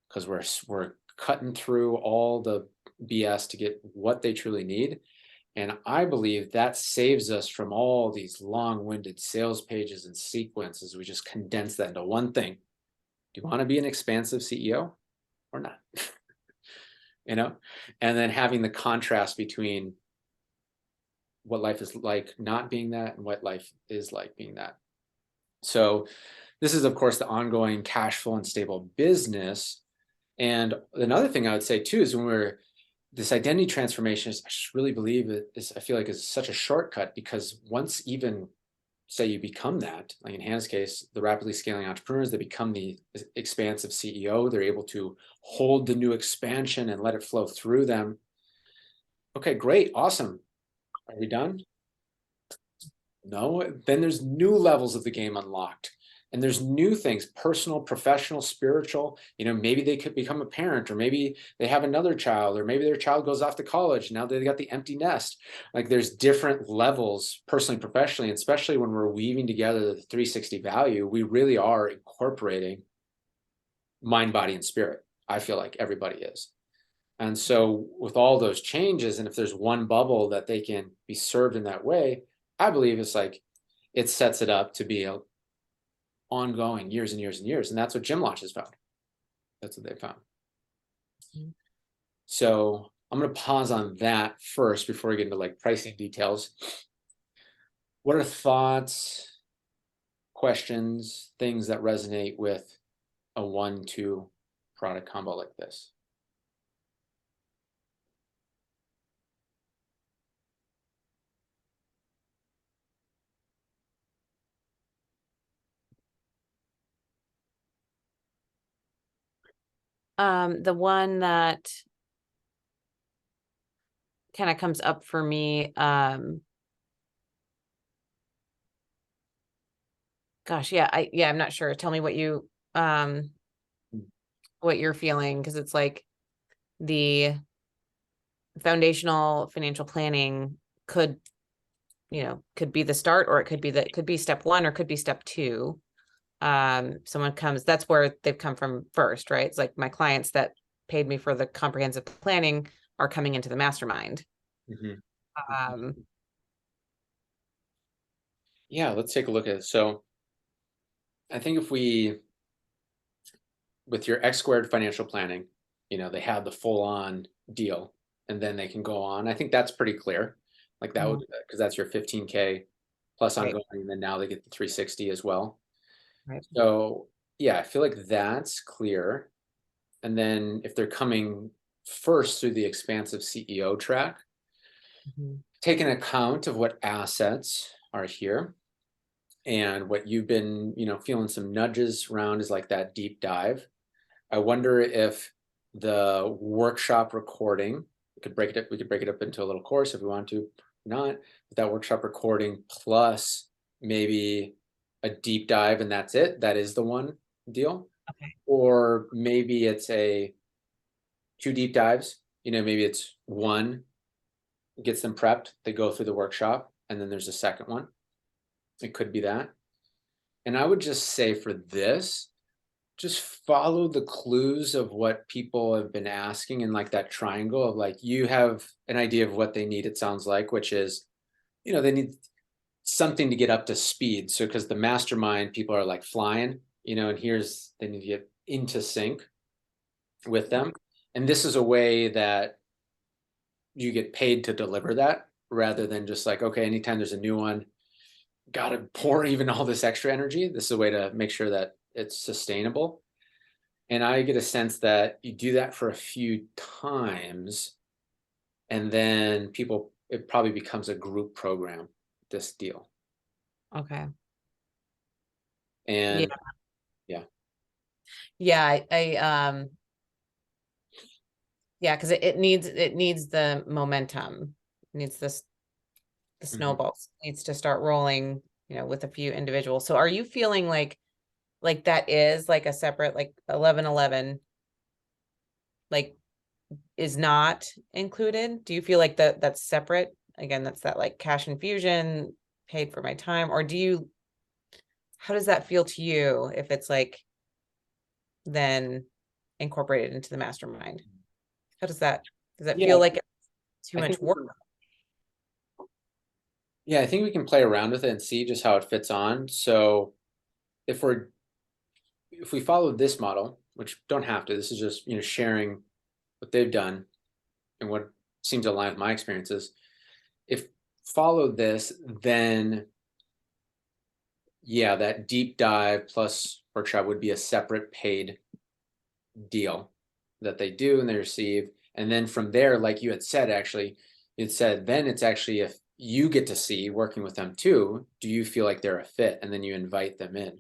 because we're cutting through all the BS to get what they truly need. And I believe that saves us from all these long-winded sales pages and sequences. We just condense that into one thing. Do you want to be an expansive CEO or not? And then having the contrast between what life is like not being that and what life is like being that. So this is, of course, the ongoing cash flow and stable business. And another thing I would say too is this identity transformation I just really believe I feel like is such a shortcut, because once even say you become that, like in Hannah's case, the rapidly scaling entrepreneurs, they become the expansive CEO. They're able to hold the new expansion and let it flow through them. Okay, great, awesome. Are we done? No, then there's new levels of the game unlocked. And there's new things, personal, professional, spiritual. Maybe they could become a parent, or maybe they have another child, or maybe their child goes off to college. Now they got the empty nest. Like there's different levels, personally, professionally, and especially when we're weaving together the 360 value, we really are incorporating mind, body, and spirit. I feel like everybody is. And so with all those changes, and if there's one bubble that they can be served in that way, I believe it's like it sets it up to be a ongoing years and years and years. And that's what Gym Launch has found. That's what they found. So I'm going to pause on that first before we get into like pricing details. What are thoughts, questions, things that resonate with a 1-2 product combo like this? The one that kind of comes up for me, gosh, yeah, I'm not sure. Tell me what what you're feeling, because it's like the foundational financial planning could be the start, or it could be step 1, or could be step 2. Someone comes, that's where they've come from first, right? It's like my clients that paid me for the comprehensive planning are coming into the mastermind. Yeah, let's take a look at it. So I think if we, with your X squared financial planning, they have the full on deal, and then they can go on. I think that's pretty clear. Like that would, because that's your 15K plus ongoing, and then now they get the 360 as well. Right. So yeah, I feel like that's clear. And then if they're coming first through the expansive CEO track, take an account of what assets are here, and what you've been, feeling some nudges around is like that deep dive. I wonder if the workshop recording, we could break it up into a little course if we want to, not, but that workshop recording plus maybe a deep dive, and that's it. That is the one deal. Okay. Or maybe it's 2 deep dives. Maybe it's one gets them prepped, they go through the workshop, and then there's a second one. It could be that. And I would just say for this, just follow the clues of what people have been asking, and like that triangle of like, you have an idea of what they need, it sounds like, which is, they need something to get up to speed. So because the mastermind people are like flying, and they need to get into sync with them. And this is a way that you get paid to deliver that, rather than just like, okay, anytime there's a new one, gotta pour even all this extra energy. This is a way to make sure that it's sustainable. And I get a sense that you do that for a few times, and then it probably becomes a group program, this deal. Okay. And yeah, because it needs the momentum. It needs the snowballs. It needs to start rolling, with a few individuals. So are you feeling like that is like a separate, like 1111 like is not included? Do you feel like that's separate? Again, that's that like cash infusion, paid for my time, or how does that feel to you if it's like then incorporated into the mastermind? How does that feel like it's too much work? Yeah, I think we can play around with it and see just how it fits on. So if we follow this model, which don't have to, this is just, sharing what they've done and what seems to align with my experiences. If follow this, then yeah, that deep dive plus workshop would be a separate paid deal that they do and they receive. And then from there, like you had said, then it's actually you get to see working with them too, do you feel like they're a fit? And then you invite them in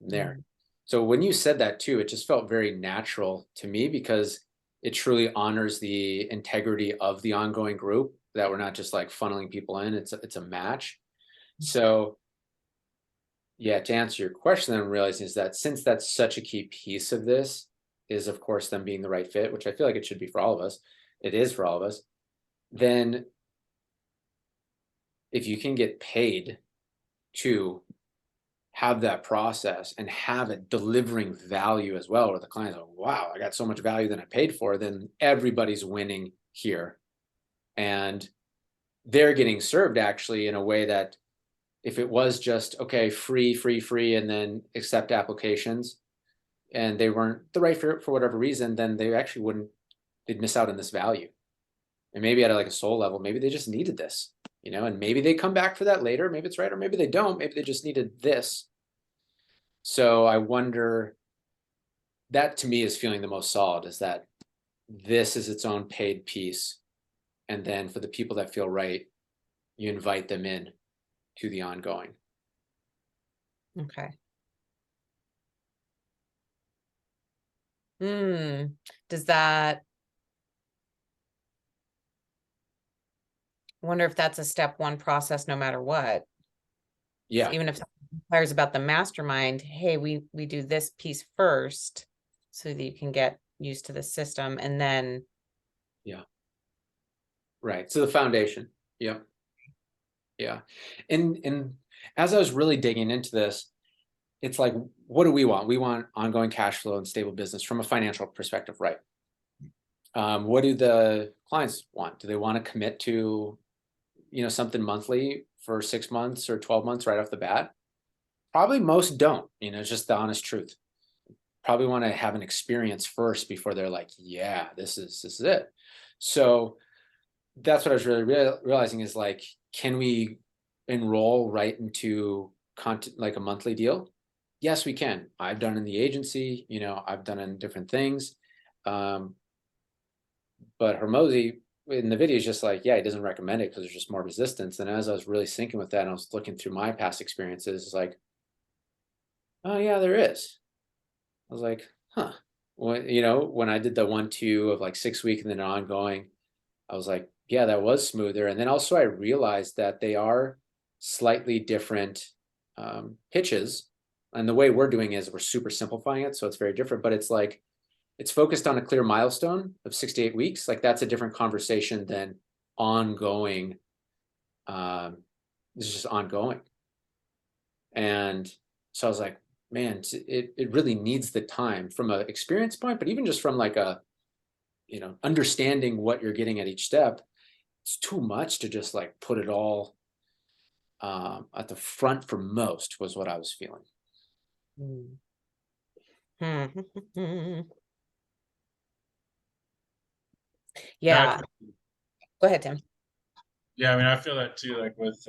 there. So when you said that too, it just felt very natural to me because it truly honors the integrity of the ongoing group, that we're not just like funneling people in. It's a match. So yeah, to answer your question, I'm realizing is that since that's such a key piece of this is of course them being the right fit, which I feel like it should be for all of us. It is for all of us. Then if you can get paid to have that process and have it delivering value as well, where the client's like, wow, I got so much value than I paid for, then everybody's winning here. And they're getting served actually in a way that if it was just, okay, free, and then accept applications, and they weren't the right fit for whatever reason, then they actually wouldn't, they'd miss out on this value. And maybe at like a soul level, maybe they just needed this, and maybe they come back for that later. Maybe it's right, or maybe they don't. Maybe they just needed this. So I wonder, that to me is feeling the most solid, is that this is its own paid piece. And then for the people that feel right, you invite them in to the ongoing. Okay. Does that, I wonder if that's a step one process no matter what. Yeah. So even if someone inquires about the mastermind, hey, we do this piece first so that you can get used to the system, and then Right. So the foundation. Yep. Yeah. And as I was really digging into this, it's like, what do we want? We want ongoing cash flow and stable business from a financial perspective, right? What do the clients want? Do they want to commit to, something monthly for 6 months or 12 months right off the bat? Probably most don't, it's just the honest truth. Probably want to have an experience first before they're like, yeah, this is it. So that's what I was really realizing is like, can we enroll right into content like a monthly deal? Yes, we can. I've done in the agency, I've done in different things. But Hormozi in the video is just like, yeah, he doesn't recommend it because there's just more resistance. And as I was really syncing with that, and I was looking through my past experiences, it's like, oh yeah, there is. I was like, huh. When I did the 1-2 of like 6 week and then ongoing, I was like, yeah, that was smoother. And then also I realized that they are slightly different pitches. And the way we're doing is we're super simplifying it. So it's very different, but it's like, it's focused on a clear milestone of 6 to 8 weeks. Like that's a different conversation than ongoing. It's just ongoing. And so I was like, man, it really needs the time from an experience point, but even just from like a, understanding what you're getting at each step, it's too much to just like put it all at the front for most, was what I was feeling. Yeah. Go ahead, Tim. Yeah, I mean, I feel that too, like with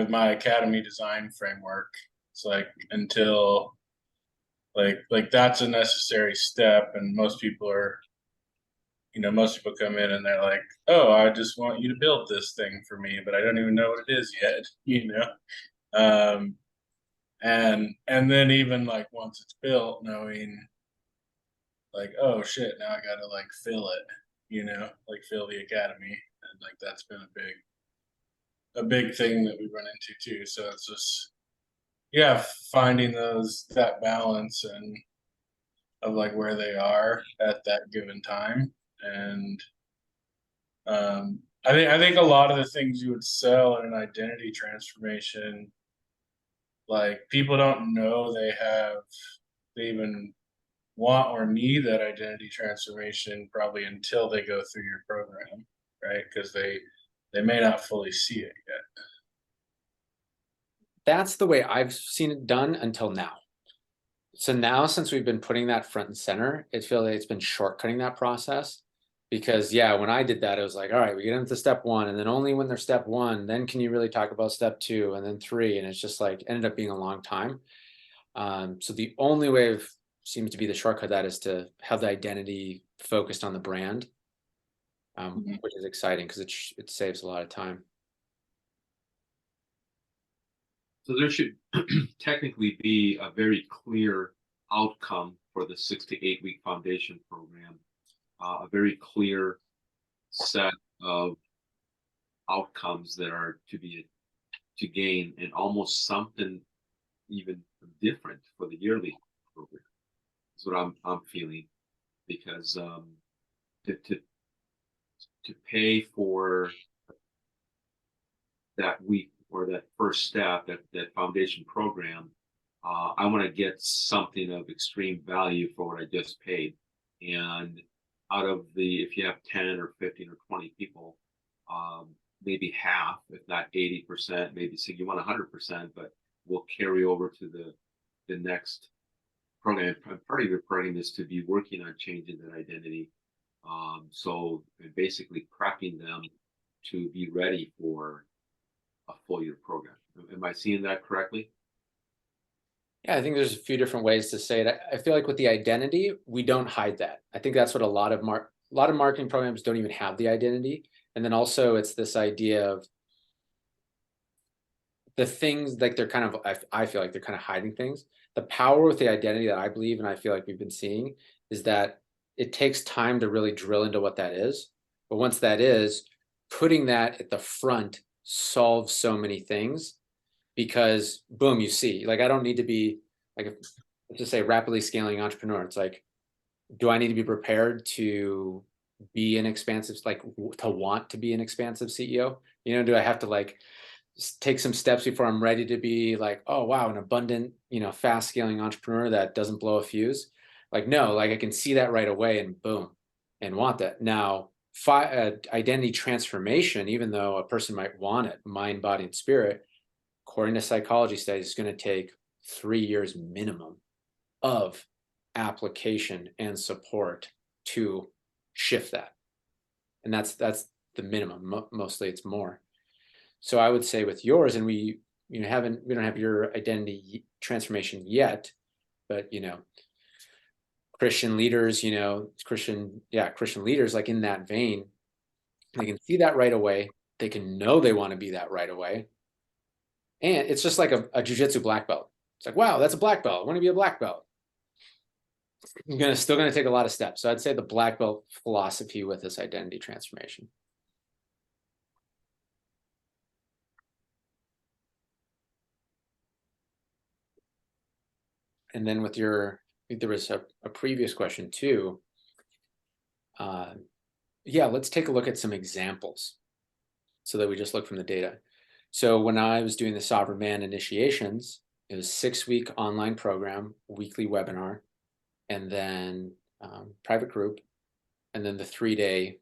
my academy design framework. It's like until like that's a necessary step, and most people come in and they're like, oh, I just want you to build this thing for me, but I don't even know what it is yet, and then even like once it's built, knowing like, oh shit, now I gotta like fill it, like fill the academy, and like that's been a big thing that we run into too. So it's just finding that balance and of like where they are at that given time. And I think a lot of the things you would sell in an identity transformation, like people don't know they even want or need that identity transformation probably until they go through your program, right? Because they may not fully see it yet. That's the way I've seen it done until now. So now, since we've been putting that front and center, it feels like it's been shortcutting that process. Because when I did that, it was like, all right, we get into step 1, and then only when they're step 1, then can you really talk about step 2 and then 3, and it's just like ended up being a long time. So the only way seems to be the shortcut that is to have the identity focused on the brand. which is exciting because it saves a lot of time. So there should technically be a very clear outcome for the 6 to 8 week foundation program, a very clear set of outcomes that are to gain, and almost something even different for the yearly program. That's what I'm feeling, because to pay for that week or that first step, that foundation program, I want to get something of extreme value for what I just paid. And out of if you have 10 or 15 or 20 people, maybe half, if not 80%, maybe so you want 100%, but will carry over to the next program. Part of your program is to be working on changing that identity. So basically prepping them to be ready for a full year program. Am I seeing that correctly? Yeah, I think there's a few different ways to say it. I feel like with the identity, we don't hide that. I think that's what a lot of marketing programs don't even have, the identity. And then also it's this idea of the things, like they're kind of, I feel like they're kind of hiding things. The power with the identity that I believe, and I feel like we've been seeing, is that it takes time to really drill into what that is. But once that is, putting that at the front solves so many things, because boom, you see, like, I don't need to be like, let's just say rapidly scaling entrepreneur. It's like, do I need to be prepared to be an expansive, like to want to be an expansive CEO? You know, do I have to like take some steps before I'm ready to be like, oh wow, an abundant, fast scaling entrepreneur that doesn't blow a fuse? Like, no, like I can see that right away and boom, and want that. Now, identity transformation, even though a person might want it, mind, body, and spirit, according to psychology studies, is going to take 3 years minimum of application and support to shift that. And that's the minimum. Mostly it's more. So I would say with yours, and we don't have your identity transformation yet, but Christian leaders, Christian leaders, like in that vein, they can see that right away. They can know they want to be that right away. And it's just like a jiu-jitsu black belt. It's like, wow, that's a black belt. I want to be a black belt. You're still gonna take a lot of steps. So I'd say the black belt philosophy with this identity transformation. And then with I think there was a previous question too. Yeah, let's take a look at some examples so that we just look from the data. So when I was doing the Sovereign Man initiations, it was 6-week online program, weekly webinar, and then private group, and then the 3-day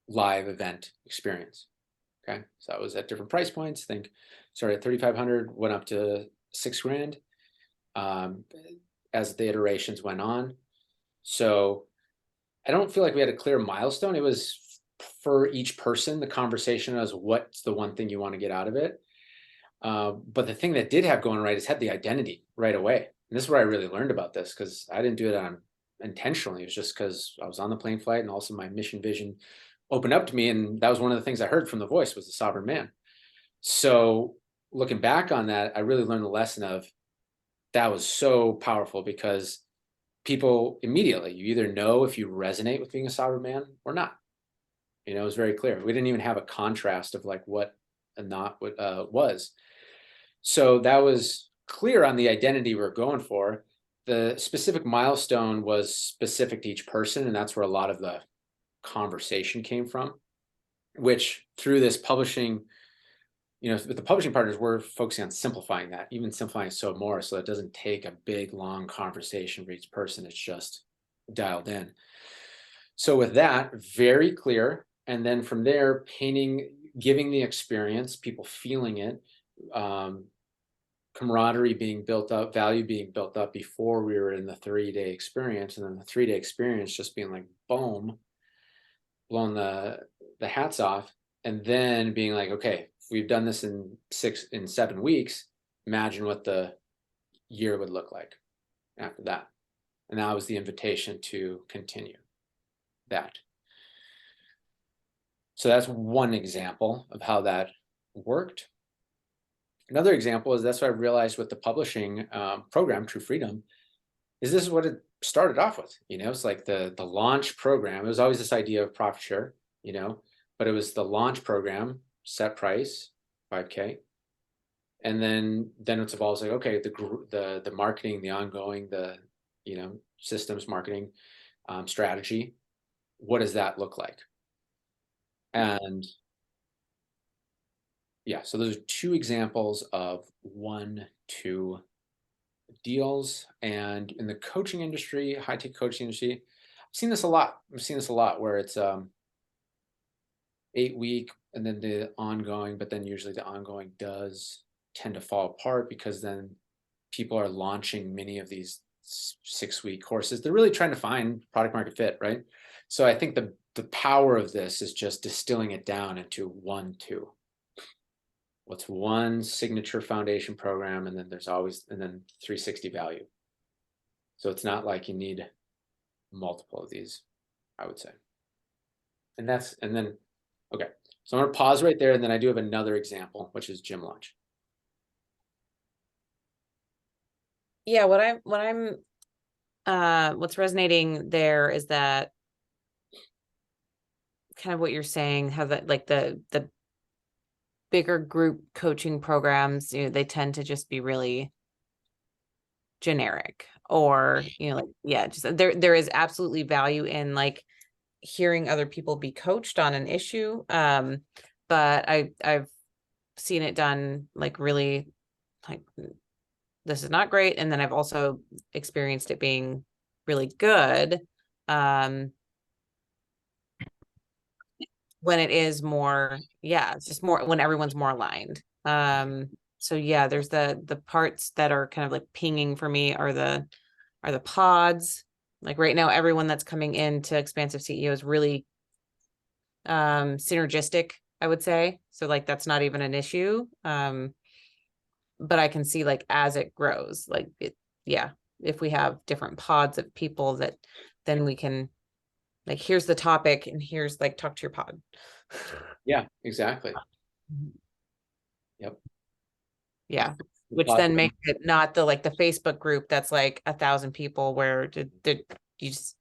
live event experience. Okay, so that was at different price points. I think started at 3,500, went up to $6,000 as the iterations went on. So I don't feel like we had a clear milestone. It was for each person, the conversation was, what's the one thing you want to get out of it? But the thing that did have going right is had the identity right away. And this is where I really learned about this, because I didn't do it intentionally. It was just because I was on the plane flight, and also my mission vision opened up to me. And that was one of the things I heard from the voice, was the Sovereign Man. So looking back on that, I really learned the lesson of that was so powerful, because people immediately, you either know if you resonate with being a Sovereign Man or not. It was very clear. We didn't even have a contrast of like what and not what was. So that was clear on the identity we're going for. The specific milestone was specific to each person, and that's where a lot of the conversation came from, which through this publishing, with the publishing partners, we're focusing on simplifying that, even simplifying so more, so it doesn't take a big, long conversation for each person. It's just dialed in. So with that, very clear. And then from there, giving the experience, people feeling it, camaraderie being built up, value being built up before we were in the 3-day experience. And then the 3-day experience just being like, boom, blowing the hats off. And then being like, okay, if we've done this in 7 weeks, imagine what the year would look like after that. And that was the invitation to continue that. So that's one example of how that worked. Another example is that's what I realized with the publishing program, True Freedom, is this is what it started off with. It's like the launch program. It was always this idea of profit share, but it was the launch program, set price, 5K. And then it's evolved like, okay, the marketing, the ongoing, the systems marketing strategy. What does that look like? And yeah, so those are two examples of 1-2 deals. And in the coaching industry, high-tech coaching industry, I've seen this a lot. Where it's 8-week and then the ongoing, but then usually the ongoing does tend to fall apart because then people are launching many of these 6-week courses. They're really trying to find product market fit, right? So I think the power of this is just distilling it down into 1-2. What's one signature foundation program, and then there's always, and then 360 value. So it's not like you need multiple of these, I would say. And then, okay. So I'm gonna pause right there, and then I do have another example, which is gym launch. Yeah, what's resonating there is that kind of what you're saying, how that like the bigger group coaching programs, they tend to just be really generic, or like, yeah, just there is absolutely value in like hearing other people be coached on an issue, but I've seen it done like really like, this is not great, and then I've also experienced it being really good when it is more, yeah, it's just more when everyone's more aligned. So yeah, there's the parts that are kind of like pinging for me are the pods. Like right now, everyone that's coming into Expansive CEO is really synergistic, I would say. So like that's not even an issue. But I can see like as it grows, like yeah, if we have different pods of people that then we can like, here's the topic and here's like, talk to your pod. Yeah, exactly. Yep. Yeah. Which then makes it not the like the Facebook group that's like 1,000 people where you just,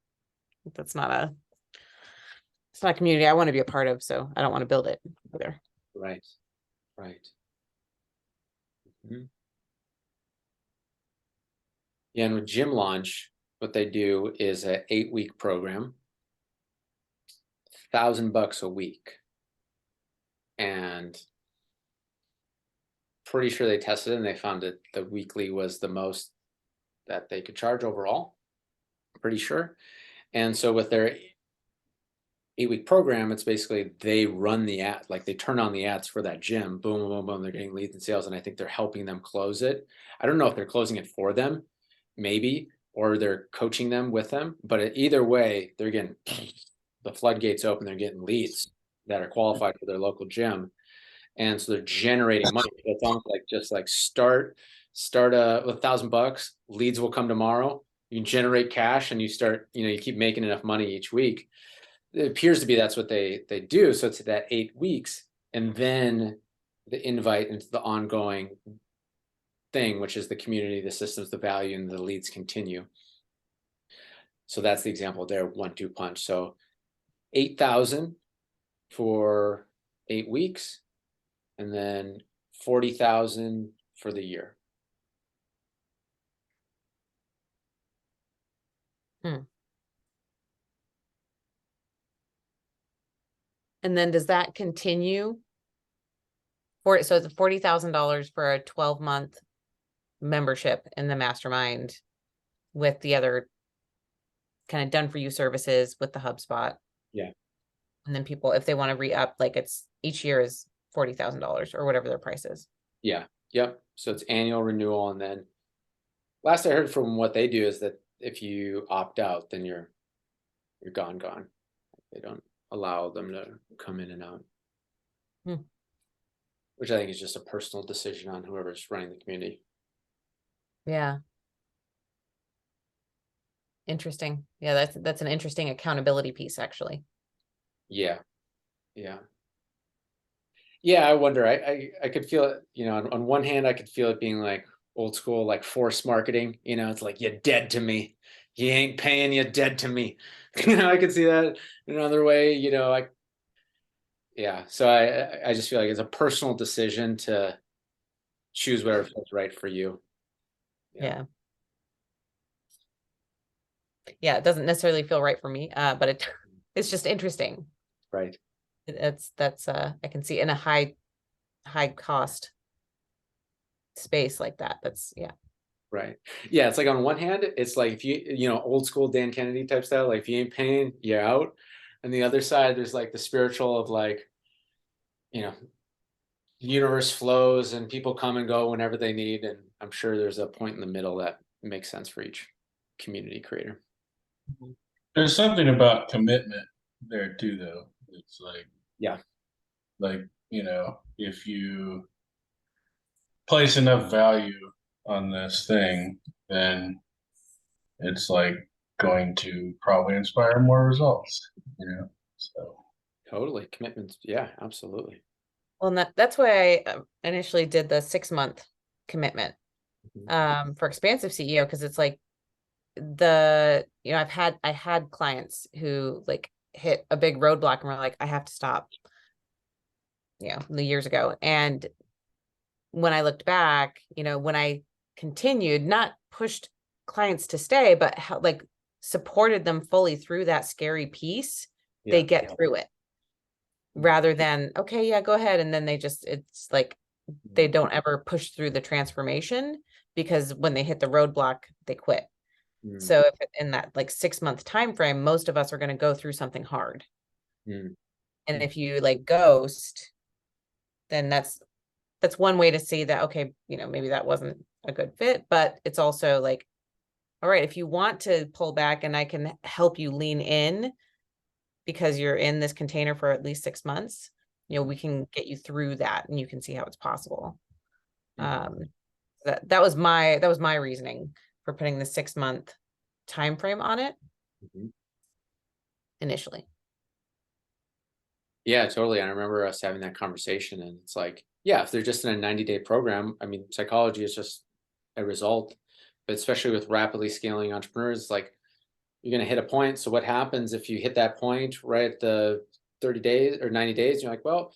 it's not a community I want to be a part of, so I don't want to build it either. Right. Yeah, and with gym launch, what they do is an 8-week program, $1,000 a week, and pretty sure they tested it and they found that the weekly was the most that they could charge overall. Pretty sure. And so with their 8-week program, it's basically they run the ad, like they turn on the ads for that gym, boom, boom, boom, boom. They're getting leads and sales, and I think they're helping them close it. I don't know if they're closing it for them, maybe, or they're coaching them with them. But either way, they're getting the floodgates open. They're getting leads that are qualified for their local gym, and so they're generating money. It's almost like just like start with $1,000. Leads will come tomorrow. You generate cash, and you start. You keep making enough money each week. It appears to be that's what they do. So it's that 8 weeks, and then the invite into the ongoing thing, which is the community, the systems, the value, and the leads continue. So that's the example there, 1-2 punch. So 8,000 for 8 weeks, and then 40,000 for the year. And then does that continue for it? So it's $40,000 for a 12-month membership in the mastermind with the other kind of done for you services with the HubSpot. Yeah. And then people, if they want to re-up, like it's each year is $40,000 or whatever their price is. Yeah. Yep. So it's annual renewal. And then last I heard from what they do is that if you opt out, then you're gone. They don't allow them to come in and out. Which I think is just a personal decision on whoever's running the community. Yeah. Interesting. Yeah, that's an interesting accountability piece, actually. Yeah. Yeah. Yeah, I wonder. I could feel it, on one hand, I could feel it being like old school, like force marketing. It's like you're dead to me. You ain't paying, you're dead to me. I could see that in another way, yeah. So I just feel like it's a personal decision to choose whatever feels right for you. Yeah. Yeah, it doesn't necessarily feel right for me, but it's just interesting. Right. That's I can see in a high cost space like that. That's yeah. Right. Yeah. It's like on one hand, it's like if old school Dan Kennedy type style, like if you ain't paying, you're out. And the other side, there's like the spiritual of like, you know, the universe flows and people come and go whenever they need. And I'm sure there's a point in the middle that makes sense for each community creator. There's something about commitment there too, though. It's Yeah. if you place enough value on this thing, then it's like going to probably inspire more results, So Totally. Commitments. Yeah, absolutely. Well, and that's why I initially did the 6-month commitment for expansive CEO, because it's like I had clients who like hit a big roadblock and were like, I have to stop, the years ago. And when I looked back, when I continued, not pushed clients to stay, but like supported them fully through that scary piece, they get through it rather than, okay, yeah, go ahead. And then it's like, they don't ever push through the transformation because when they hit the roadblock, they quit. So if in that like 6-month time frame, most of us are going to go through something hard. And if you like ghost, then that's one way to see that, okay, maybe that wasn't a good fit, but it's also like, all right, if you want to pull back and I can help you lean in because you're in this container for at least 6 months, we can get you through that and you can see how it's possible. That was my reasoning for putting the 6-month time frame on it initially. Yeah, totally. I remember us having that conversation, and it's like, yeah, if they're just in a 90-day program, I mean, psychology is just a result, but especially with rapidly scaling entrepreneurs, it's like you're going to hit a point. So what happens if you hit that point right at the 30 days or 90 days? You're like, well,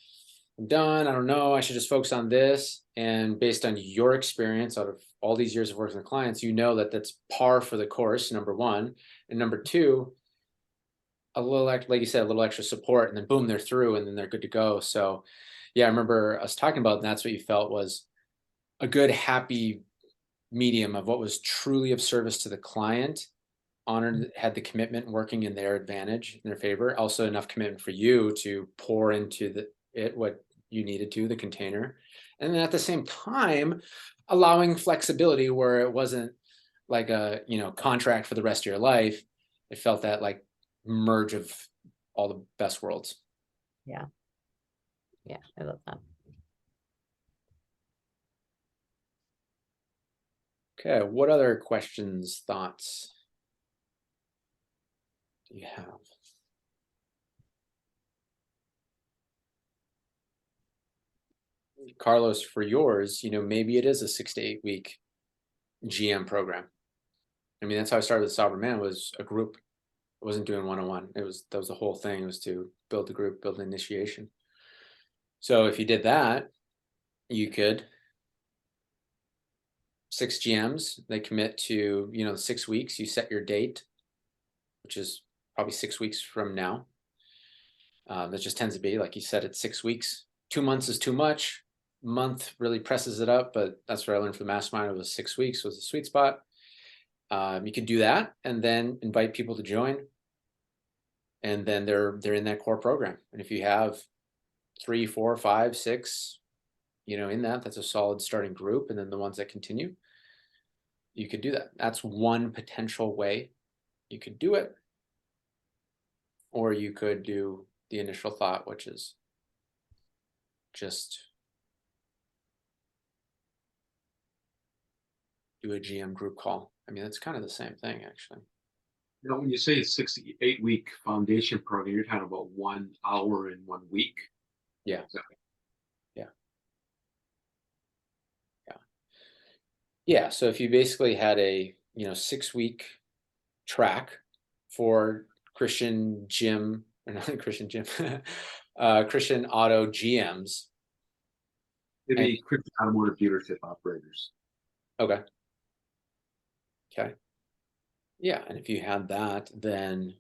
I'm done. I don't know. I should just focus on this. And based on your experience out of all these years of working with clients, that that's par for the course, number one. And number two, a little, like you said, a little extra support, and then boom, they're through and then they're good to go. So yeah, I remember us talking about, and that's what you felt was a good, happy medium of what was truly of service to the client, honored, had the commitment working in their advantage, in their favor, also enough commitment for you to pour into what you needed to, the container. And then at the same time, allowing flexibility where it wasn't like a, contract for the rest of your life. It felt that like merge of all the best worlds. Yeah. Yeah. I love that. Okay. What other questions, thoughts do you have? Carlos, for yours, maybe it is a 6 to 8 week GM program. I mean, that's how I started with Sovereign Man, was a group. I wasn't doing one-on-one. That was the whole thing, was to build the group, build the initiation. So if you did that, you could 6 GMs, they commit to, 6 weeks, you set your date, which is probably 6 weeks from now. That just tends to be, like you said, it's 6 weeks. 2 months is too much. Month really presses it up, but that's what I learned from the Mastermind. It was 6 weeks was the sweet spot. You could do that and then invite people to join, and then they're in that core program. And if you have 3, 4, 5, 6, in that's a solid starting group. And then the ones that continue, you could do that. That's one potential way you could do it. Or you could do the initial thought, which is just do a GM group call. I mean, it's kind of the same thing, actually. You know, when you say 8 week foundation program, you're talking about 1 hour in 1 week. Yeah. So, Yeah. Yeah. Yeah. So if you basically had a, 6-week track for Christian gym, or not Christian gym, Christian auto GMs. maybe Christian automotive dealership operators. Okay. Okay. Yeah. And if you had that, then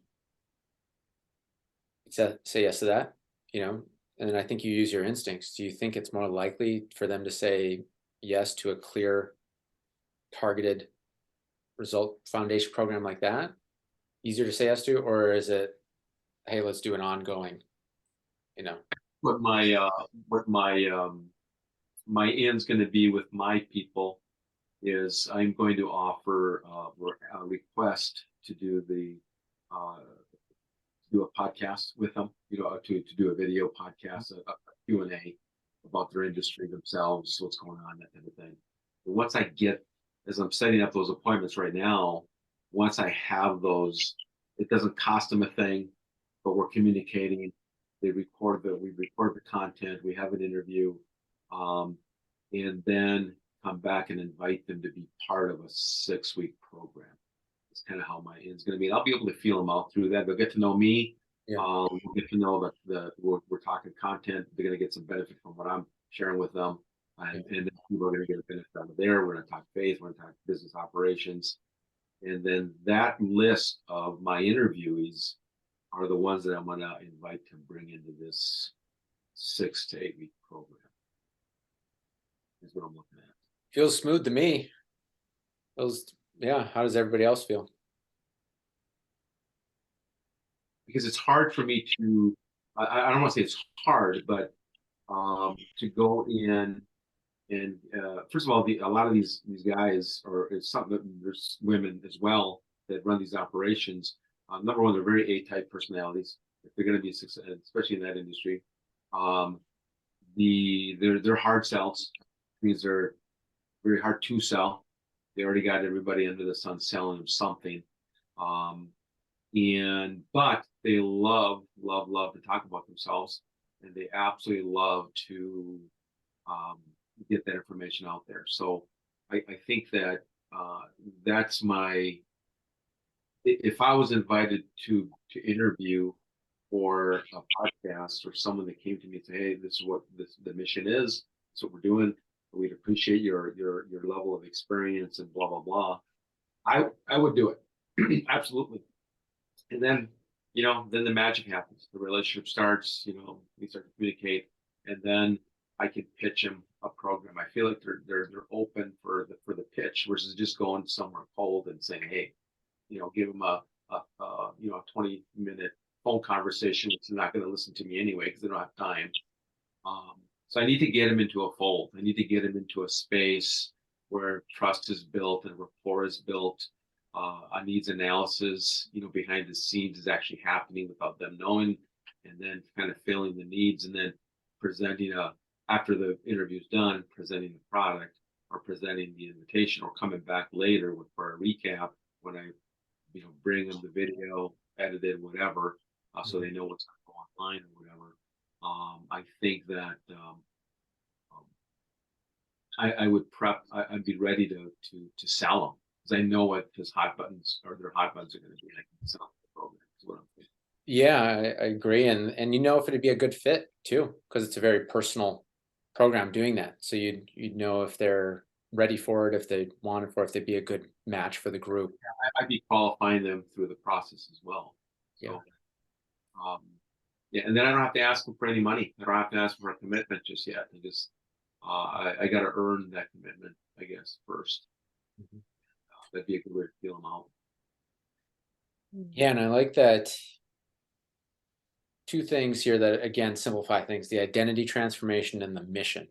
say yes to that, and then I think you use your instincts. Do you think it's more likely for them to say yes to a clear, targeted result foundation program like that? Easier to say yes to, or is it, hey, let's do an ongoing, you know? What my end's going to be with my people is I'm going to offer a request to do a podcast with them, to do a video podcast, a Q&A about their industry themselves, what's going on, that kind of thing. But once I get, as I'm setting up those appointments right now, once I have those, it doesn't cost them a thing, but we're communicating. We record the content, we have an interview, and then come back and invite them to be part of a 6-week program. It's kind of how my end's going to be. I'll be able to feel them out through that. They'll get to know me. Yeah. We'll get to know that we're talking content. They're going to get some benefit from what I'm sharing with them. And then people are going to get a benefit out of there. We're going to talk faith. We're going to talk business operations. And then that list of my interviewees are the ones that I'm going to invite to bring into this 6 to 8 week program. Is what I'm looking at. Feels smooth to me. Yeah. How does everybody else feel? Because it's hard for me to, I don't want to say it's hard, but to go in and first of all, a lot of these guys, or it's something that there's women as well that run these operations. Number one, they're very A-type personalities. If they're going to be successful, especially in that industry, they're hard sells. Means they're very hard to sell. They already got everybody under the sun selling them something. But they love to talk about themselves, and they absolutely love to get that information out there. So I think that that's my. If I was invited to interview for a podcast, or someone that came to me and said, "Hey, this is what the mission is. That's what we're doing. We'd appreciate your level of experience and blah blah blah." I would do it. Absolutely. And then, then the magic happens. The relationship starts, we start to communicate, and then I can pitch them a program. I feel like they're open for the pitch versus just going somewhere cold and saying, hey, give them a 20-minute phone conversation. It's not going to listen to me anyway because they don't have time. So I need to get them into a fold. I need to get them into a space where trust is built and rapport is built. A needs analysis, behind the scenes is actually happening without them knowing, and then kind of filling the needs, and then presenting after the interview's done, presenting the product or presenting the invitation, or coming back later for a recap when I, bring them the video, edited, whatever, so they know what's going to go online or whatever. I think that I would prep. I'd be ready to sell them. Because I know what his hot buttons or their hot buttons are going to be. I can sell the program. Is what I'm thinking. Yeah, I agree, and if it'd be a good fit too, because it's a very personal program doing that. So you'd know if they're ready for it, if they want it, for if they'd be a good match for the group. Yeah, I'd be qualifying them through the process as well. So, and then I don't have to ask them for any money. I don't have to ask for a commitment just yet. I got to earn that commitment, I guess, first. Mm-hmm. That'd be a good way to feel them out. Yeah, and I like that. Two things here that, again, simplify things: the identity transformation and the mission.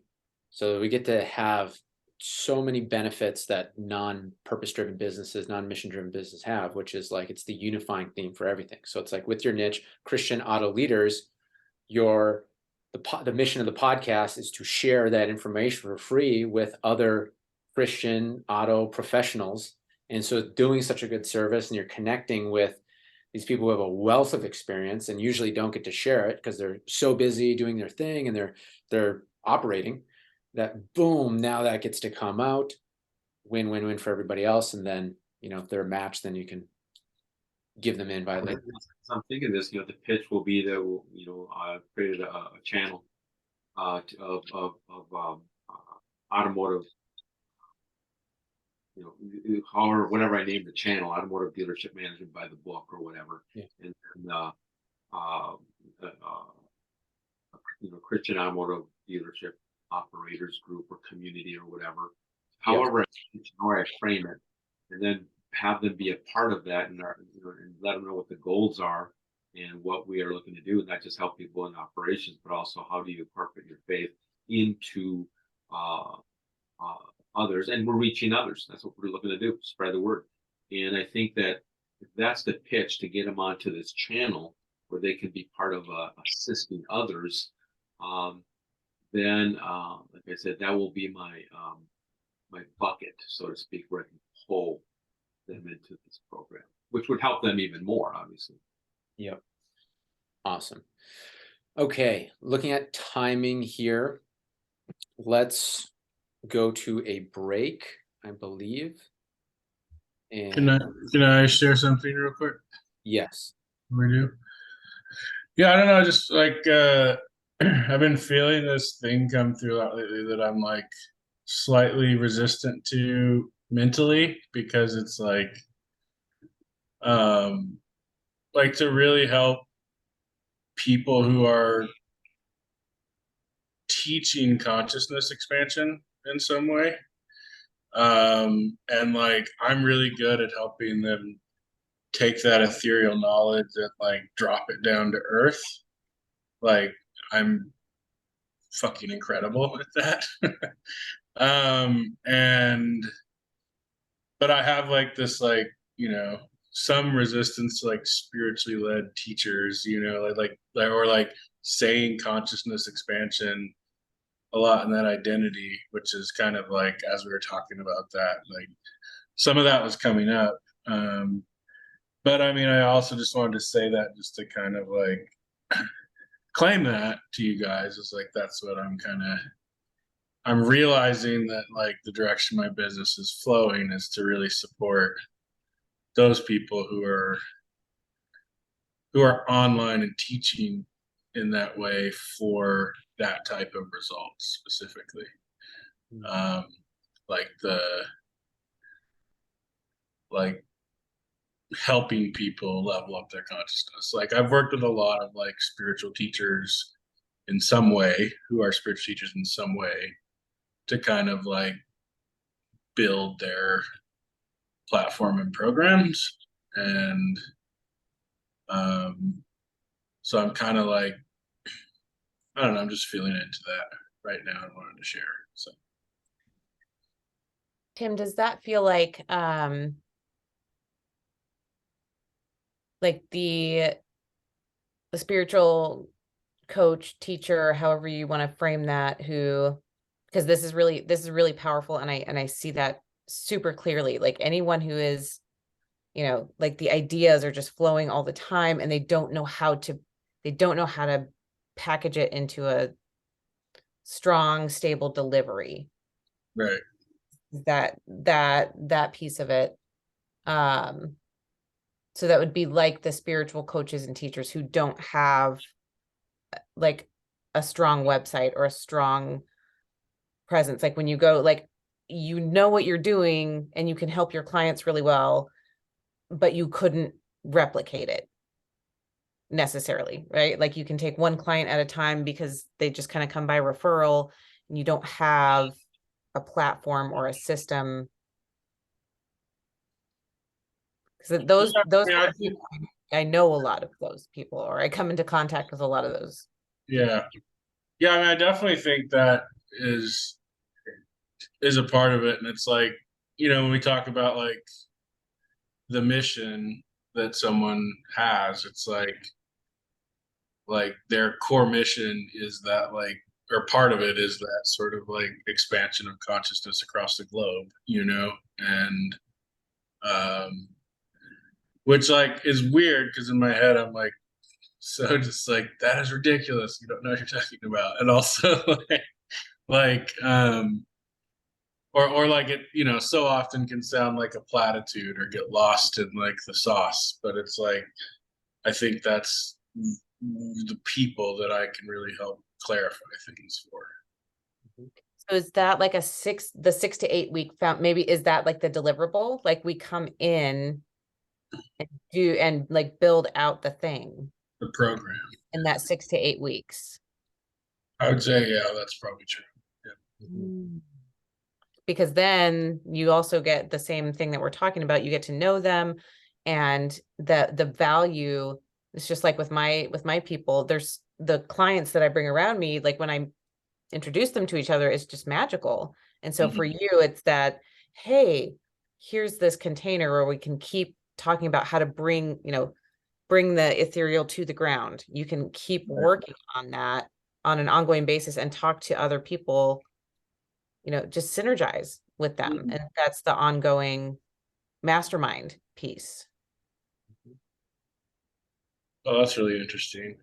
So we get to have so many benefits that non-purpose driven businesses, non-mission driven businesses have, which is like, it's the unifying theme for everything. So it's like with your niche, Christian auto leaders, the mission of the podcast is to share that information for free with other Christian auto professionals And so doing such a good service, and you're connecting with these people who have a wealth of experience and usually don't get to share it because they're so busy doing their thing and they're operating, that boom, now that gets to come out, win for everybody else. And then, if they're a match, then you can give them in by later. So I'm thinking this, the pitch will be that we'll, created a channel of automotive, however, whatever I named the channel, automotive dealership management by the book or whatever. Yeah. And uh, uh, Christian automotive dealership operators group or community or whatever. Yeah. However, I frame it, and then have them be a part of that, and let them know what the goals are and what we are looking to do, and not just help people in operations, but also how do you incorporate your faith into uh, others, and we're reaching others. That's what we're looking to do, spread the word. And I think that if that's the pitch, to get them onto this channel where they can be part of assisting others, then, like I said, that will be my my bucket, so to speak, where I can pull them into this program, which would help them even more, obviously. Yep. Awesome. Okay, looking at timing here, let's go to a break, I believe. And Can I share something real quick? yes. We do. Yeah, I don't know. Just like I've been feeling this thing come through a lot lately that I'm like slightly resistant to mentally, because it's like to really help people who are teaching consciousness expansion in some way. And like I'm really good at helping them take that ethereal knowledge and like drop it down to earth. Like I'm fucking incredible at that. And but I have like this like, some resistance to like spiritually led teachers, or like saying consciousness expansion a lot in that identity, which is kind of like, as we were talking about that, like some of that was coming up. But I mean, I also just wanted to say that just to kind of like claim that to you guys, is like, that's what I'm realizing, that like the direction my business is flowing is to really support those people who are online and teaching in that way for that type of results specifically. Like helping people level up their consciousness. Like I've worked with a lot of like spiritual teachers in some way, who are spiritual teachers in some way, to kind of like build their platform and programs. And so I'm kind of like, I don't know, I'm just feeling into that right now and wanted to share. So Tim, does that feel like the spiritual coach, teacher, however you want to frame that, because this is really powerful, and I see that super clearly. Like anyone who is, like the ideas are just flowing all the time, and they don't know how to package it into a strong, stable delivery. right. That piece of it. So that would be like the spiritual coaches and teachers who don't have like a strong website or a strong presence. Like when you go, like, what you're doing and you can help your clients really well, but you couldn't replicate it necessarily, right? Like you can take one client at a time because they just kind of come by referral, and you don't have a platform or a system. Because I know a lot of those people, or I come into contact with a lot of those. Yeah. I mean, I definitely think that is a part of it. And it's like, when we talk about like the mission that someone has, it's like their core mission is that, like, or part of it is that sort of like expansion of consciousness across the globe, and Which like is weird because in my head I'm like, so just like that is ridiculous. You don't know what you're talking about, and also like or like it, you know, so often can sound like a platitude or get lost in like the sauce. But it's like I think that's the people that I can really help clarify things for. So is that like the 6 to 8 week found, maybe is that like the deliverable? Like we come in and do and like build out the thing The program, in that 6 to 8 weeks. I would say, yeah, that's probably true. Yeah. Because then you also get the same thing that we're talking about. You get to know them, and the value. It's just like with my people, there's the clients that I bring around me, like when I introduce them to each other, it's just magical. And so for you, it's that, hey, here's this container where we can keep talking about how to bring the ethereal to the ground. You can keep working on that on an ongoing basis and talk to other people, just synergize with them. And that's the ongoing mastermind piece. Oh, that's really interesting.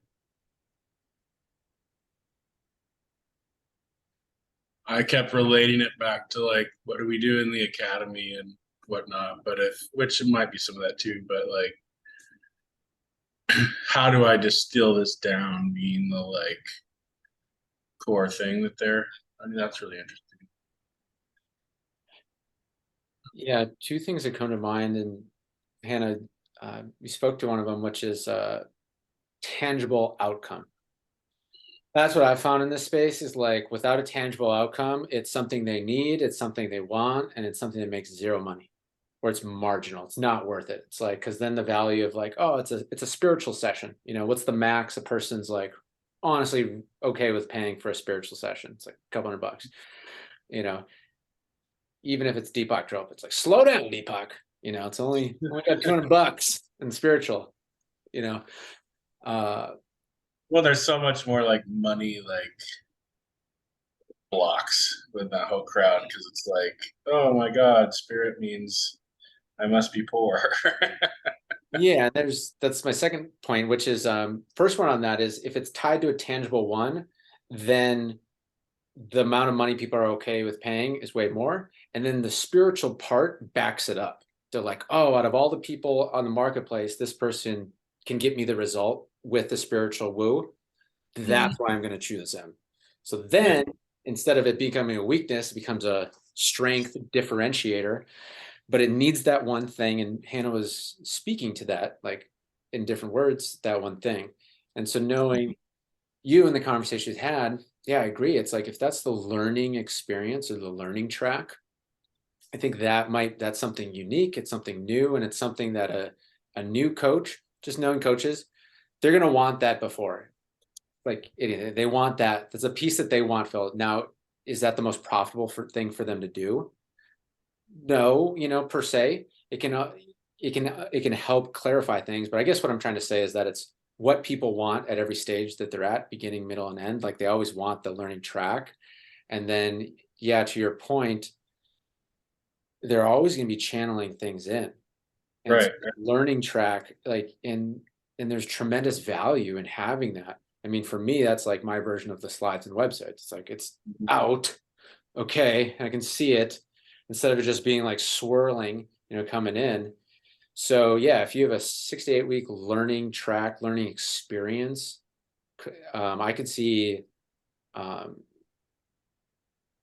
I kept relating it back to like, what do we do in the academy and whatnot? But which it might be some of that too, but like, how do I distill this down being the like core thing I mean, that's really interesting. Yeah, two things that come to mind, and Hannah, we spoke to one of them, which is tangible outcome. That's what I found in this space is like without a tangible outcome, it's something they need, it's something they want, and it's something that makes zero money, or it's marginal. It's not worth it. It's like, because then the value of like, oh, it's a spiritual session. What's the max a person's like honestly okay with paying for a spiritual session? It's like a couple $100. Even if it's Deepak Drop, it's like, slow down, Deepak. It's only got $200 in spiritual. Well, there's so much more like money, like blocks with that whole crowd because it's like, oh my God, spirit means I must be poor. Yeah, that's my second point, which is first one on that is if it's tied to a tangible one, then the amount of money people are okay with paying is way more. And then the spiritual part backs it up. They're like, oh, out of all the people on the marketplace, this person can get me the result with the spiritual woo. That's why I'm going to choose them. So then instead of it becoming a weakness, it becomes a strength differentiator. But it needs that one thing. And Hannah was speaking to that, like in different words, that one thing. And so knowing you and the conversations had, yeah, I agree. It's like if that's the learning experience or the learning track, I think that's something unique. It's something new, and it's something that a new coach, just knowing coaches, they're gonna want that before. Like they want that. That's a piece that they want filled. Now, is that the most profitable thing for them to do? No, per se. It can help clarify things, but I guess what I'm trying to say is that it's what people want at every stage that they're at, beginning, middle, and end. Like they always want the learning track. And then, yeah, to your point, they're always going to be channeling things in. And Right. so learning track, like and there's tremendous value in having that. I mean, for me, that's like my version of the slides and websites. It's like it's out. Okay, I can see it instead of it just being like swirling, coming in. So yeah, if you have a 6 to 8 week learning track, learning experience, I could see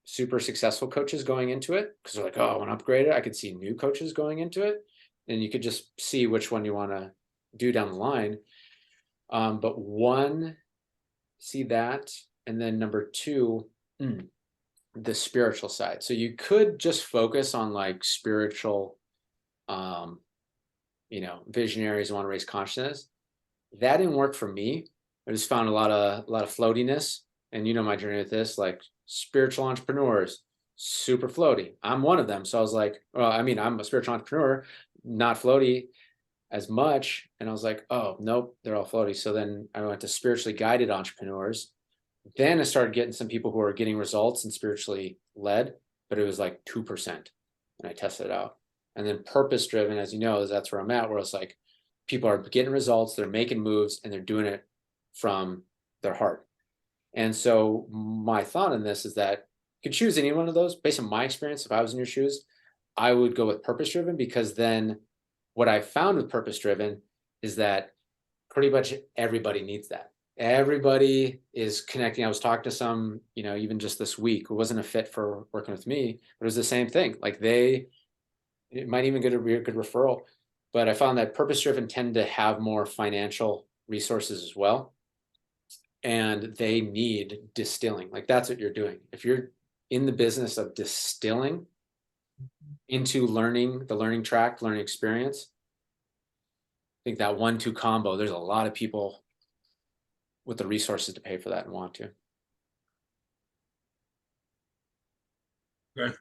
super successful coaches going into it because they're like, oh, I want to upgrade it. I could see new coaches going into it, and you could just see which one you want to do down the line. But one, see that, and then number two, the spiritual side. So you could just focus on like spiritual, visionaries who want to raise consciousness. That didn't work for me. I just found a lot of floatiness, and my journey with this, like spiritual entrepreneurs, super floaty. I'm one of them. So I was like, well, I mean, I'm a spiritual entrepreneur, not floaty as much. And I was like, oh, nope, they're all floaty. So then I went to spiritually guided entrepreneurs. Then I started getting some people who are getting results and spiritually led, but it was like 2%. And I tested it out. And then purpose driven, as you know, that's where I'm at, where it's like people are getting results, they're making moves, and they're doing it from their heart. And so my thought on this is that you could choose any one of those. Based on my experience, if I was in your shoes, I would go with purpose driven, because then what I found with purpose driven is that pretty much everybody needs that. Everybody is connecting. I was talking to some, even just this week, who wasn't a fit for working with me, but it was the same thing. Like it might even get a good referral, but I found that purpose driven tend to have more financial resources as well. And they need distilling. Like that's what you're doing. If you're in the business of distilling into learning, the learning track, learning experience, I think that 1-2 combo, there's a lot of people with the resources to pay for that and want to. Okay.